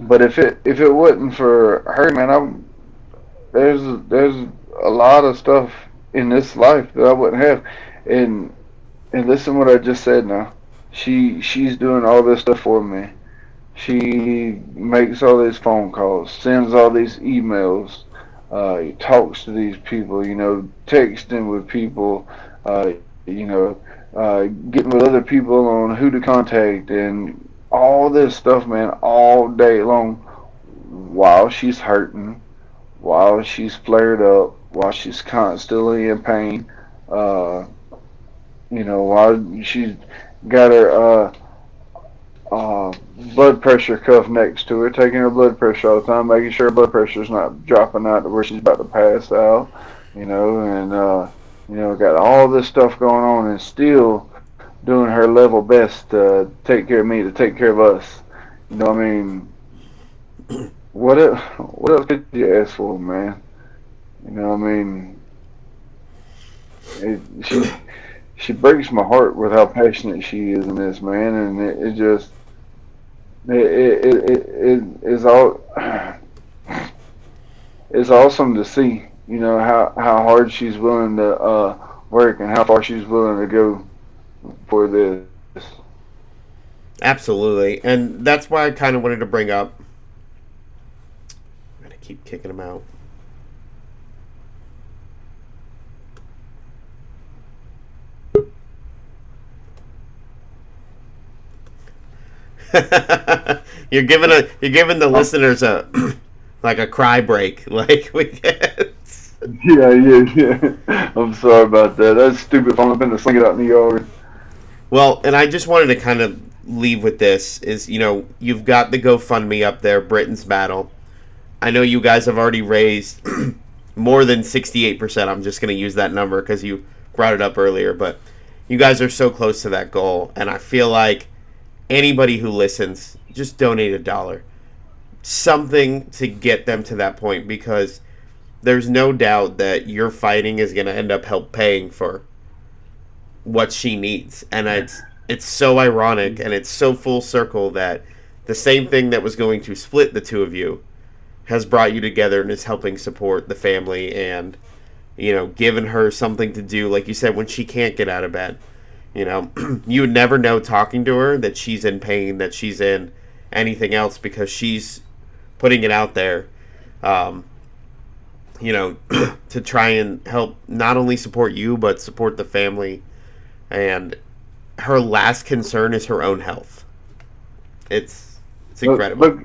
but if it wasn't for her, man, there's a lot of stuff in this life that I wouldn't have. And and listen what I just said now. She's doing all this stuff for me. She makes all these phone calls, sends all these emails, talks to these people, texting with people, getting with other people on who to contact, and all this stuff, man, all day long while she's hurting, while she's flared up, while she's constantly in pain, uh, while she's got her blood pressure cuff next to her, taking her blood pressure all the time, making sure her blood pressure's not dropping out to where she's about to pass out, and got all this stuff going on, and still doing her level best to take care of me, to take care of us. I mean, what else could you ask for, man? I mean, she breaks my heart with how passionate she is in this, man, and it just it is all it's awesome to see, how hard she's willing to work and how far she's willing to go for this. Absolutely. And that's why I kind of wanted to bring up. I'm going to keep kicking them out. you're giving the listeners a like a cry break like we get. Yeah, yeah, yeah. I'm sorry about that. That's stupid phone. I've been to sling it out in the yard. Well, and I just wanted to kind of leave with this is, you've got the GoFundMe up there, Britain's Battle. I know you guys have already raised more than 68%. I'm just going to use that number because you brought it up earlier, but you guys are so close to that goal, and I feel like anybody who listens, just donate $1. Something to get them to that point, because there's no doubt that your fighting is going to end up help paying for what she needs. And it's so ironic, and it's so full circle that the same thing that was going to split the two of you has brought you together and is helping support the family, and giving her something to do, like you said, when she can't get out of bed. You would never know talking to her that she's in pain, that she's in anything else, because she's putting it out there, to try and help not only support you, but support the family. And her last concern is her own health. It's incredible.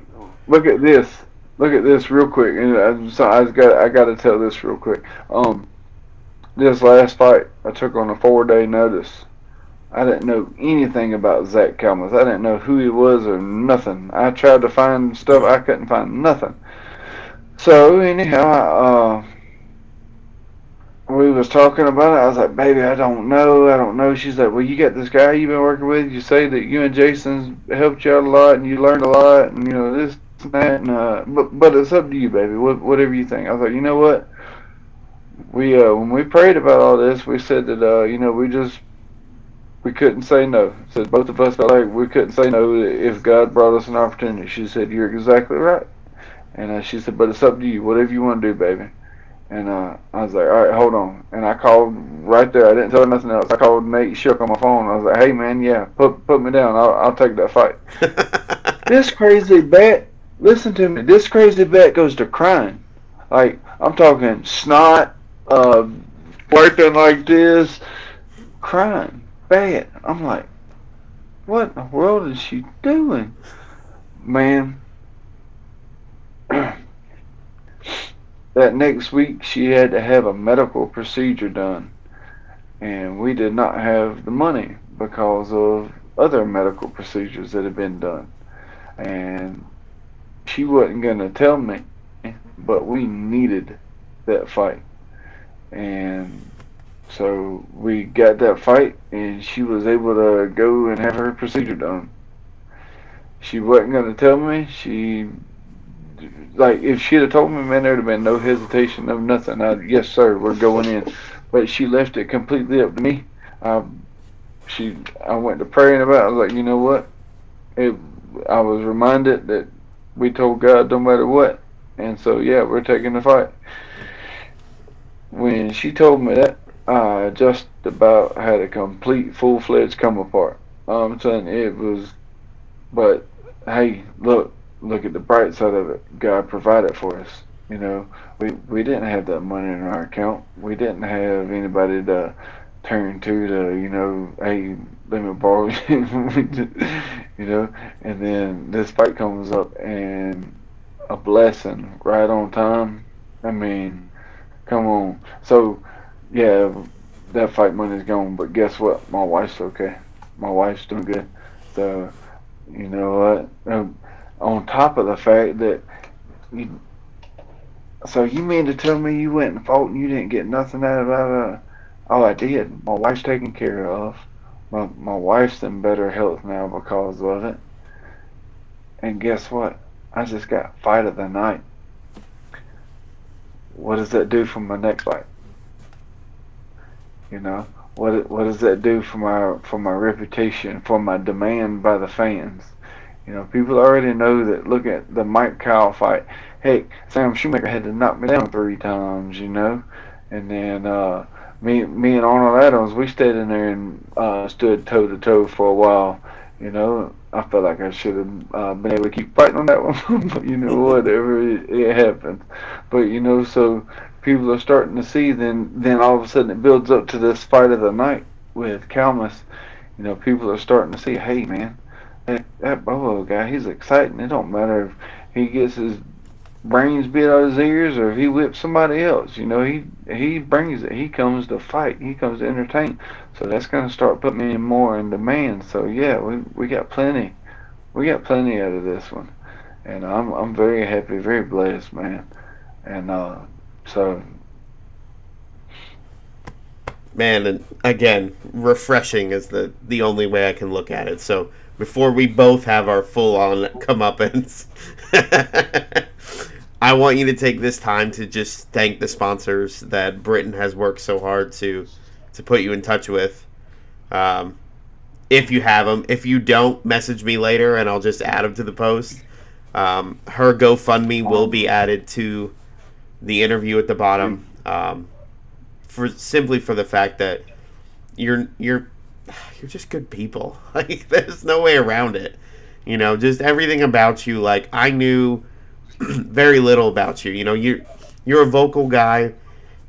Look at this. Look at this real quick. And I got to tell this real quick. This last fight I took on a 4-day notice. I didn't know anything about Zach Kalmus. I didn't know who he was or nothing. I tried to find stuff. I couldn't find nothing. So anyhow, we was talking about it. I was like, baby, I don't know. I don't know. She's like, well, you got this guy you've been working with. You say that you and Jason helped you out a lot and you learned a lot and, this and that. And, but it's up to you, baby. Whatever you think. I was like, you know what? When we prayed about all this, we said that, we couldn't say no. Said both of us felt like we couldn't say no if God brought us an opportunity. She said, you're exactly right. And she said, but it's up to you. Whatever you want to do, baby. And I was like, all right, hold on. And I called right there. I didn't tell her nothing else. I called Nate Shook on my phone. I was like, hey, man, yeah, put me down. I'll take that fight. This crazy bat, listen to me. This crazy bat goes to crying. Like, I'm talking snot, working like this, crying. Bad. I'm like, what in the world is she doing? Man, that next week she had to have a medical procedure done. And we did not have the money because of other medical procedures that had been done. And she wasn't going to tell me, but we needed that fight. And so we got that fight, and she was able to go and have her procedure done. She wasn't going to tell me. If she'd have told me, man, there'd have been no hesitation, no nothing. Yes, sir, we're going in. But she left it completely up to me. I went to praying about it. I was like, you know what? I was reminded that we told God no matter what. And so, yeah, we're taking the fight. When she told me that, I just about had a complete, full-fledged come apart. I'm telling you, it was, but hey, look at the bright side of it. God provided for us. We didn't have that money in our account. We didn't have anybody to turn to, hey, let me borrow you, and then this fight comes up and a blessing right on time. I mean, come on. So, yeah, that fight money's gone, but guess what? My wife's okay. My wife's doing good. So, you know what? On top of the fact that you, so you mean to tell me you went and fought and you didn't get nothing out of it? Oh, I did. My wife's taken care of. My wife's in better health now because of it. And guess what? I just got fight of the night. What does that do for my next fight? What does that do for my reputation, for my demand by the fans? People already know that. Look at the Mike Kyle fight. Heck, Sam Shoemaker had to knock me down 3 times, and then me and Arnold Adams, we stayed in there and stood toe to toe for a while. I felt like I should have been able to keep fighting on that one, but whatever, it happens. But so people are starting to see. Then all of a sudden it builds up to this fight of the night with Calmus. People are starting to see, hey man, that Bobo guy, he's exciting. It don't matter if he gets his brains beat out of his ears or if he whips somebody else. He brings it. He comes to fight. He comes to entertain. So that's going to start putting me more in demand. So yeah, we got plenty. We got plenty out of this one, and I'm very happy, very blessed, man. And so. Man, and again, refreshing is the only way I can look at it. So before we both have our full-on comeuppance, I want you to take this time to just thank the sponsors that Britain has worked so hard to put you in touch with. If you have them. If you don't, message me later and I'll just add them to the post. Her GoFundMe will be added to the interview at the bottom. For the fact that you're just good people. Like, there's no way around it. Just everything about you. Like, I knew very little about you. You're a vocal guy,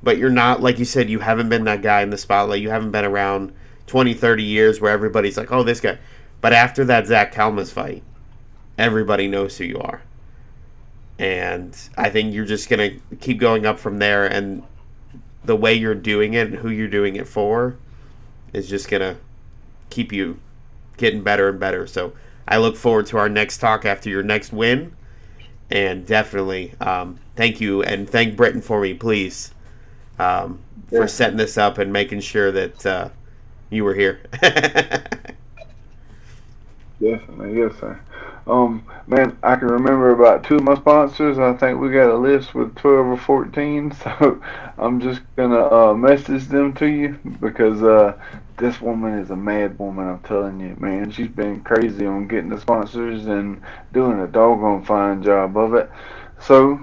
but you're not, like you said, you haven't been that guy in the spotlight. You haven't been around 20, 30 years where everybody's like, oh, this guy. But after that Zach Kalmas fight, everybody knows who you are. And I think you're just going to keep going up from there, and the way you're doing it and who you're doing it for is just going to keep you getting better and better. So I look forward to our next talk after your next win. And definitely thank you, and thank Britain for me, please. for setting this up and making sure that you were here. Definitely, yes, sir. Man, I can remember about two of my sponsors. I think we got a list with 12 or 14, so I'm just gonna message them to you because this woman is a mad woman. I'm telling you, man. She's been crazy on getting the sponsors and doing a doggone fine job of it. So,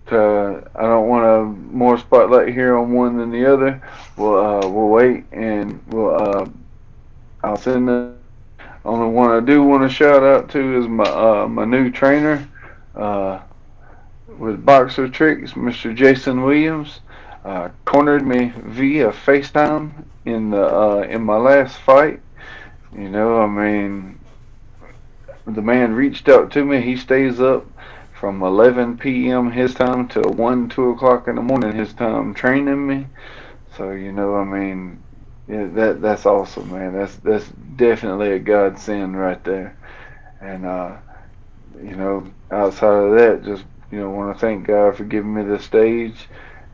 I don't want a more spotlight here on one than the other. We'll wait and I'll send them. Only one I do want to shout out to is my new trainer uh, with Boxer Tricks, Mr. Jason Williams. Cornered me via Facetime in my last fight. You know, I mean, the man reached out to me. He stays up from 11 p.m. his time till 1, 2 o'clock in the morning his time training me. So you know, I mean, yeah, that's awesome, man. That's definitely a godsend right there. And you know, outside of that, just want to thank God for giving me the stage,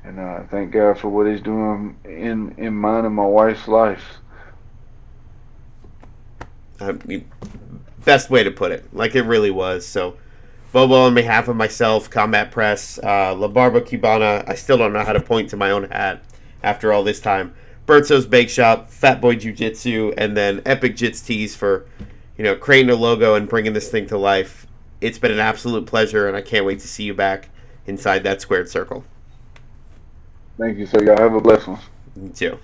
and thank God for what He's doing in mine and my wife's life. Best way to put it, like it really was. So, Bobo, on behalf of myself, Combat Press, La Barba Cubana, I still don't know how to point to my own hat after all this time. Bertzo's Bake Shop, Fat Boy Jiu Jitsu, and then Epic Jits Tees for, creating a logo and bringing this thing to life. It's been an absolute pleasure, and I can't wait to see you back inside that squared circle. Thank you, sir. Y'all have a blessed one. You too.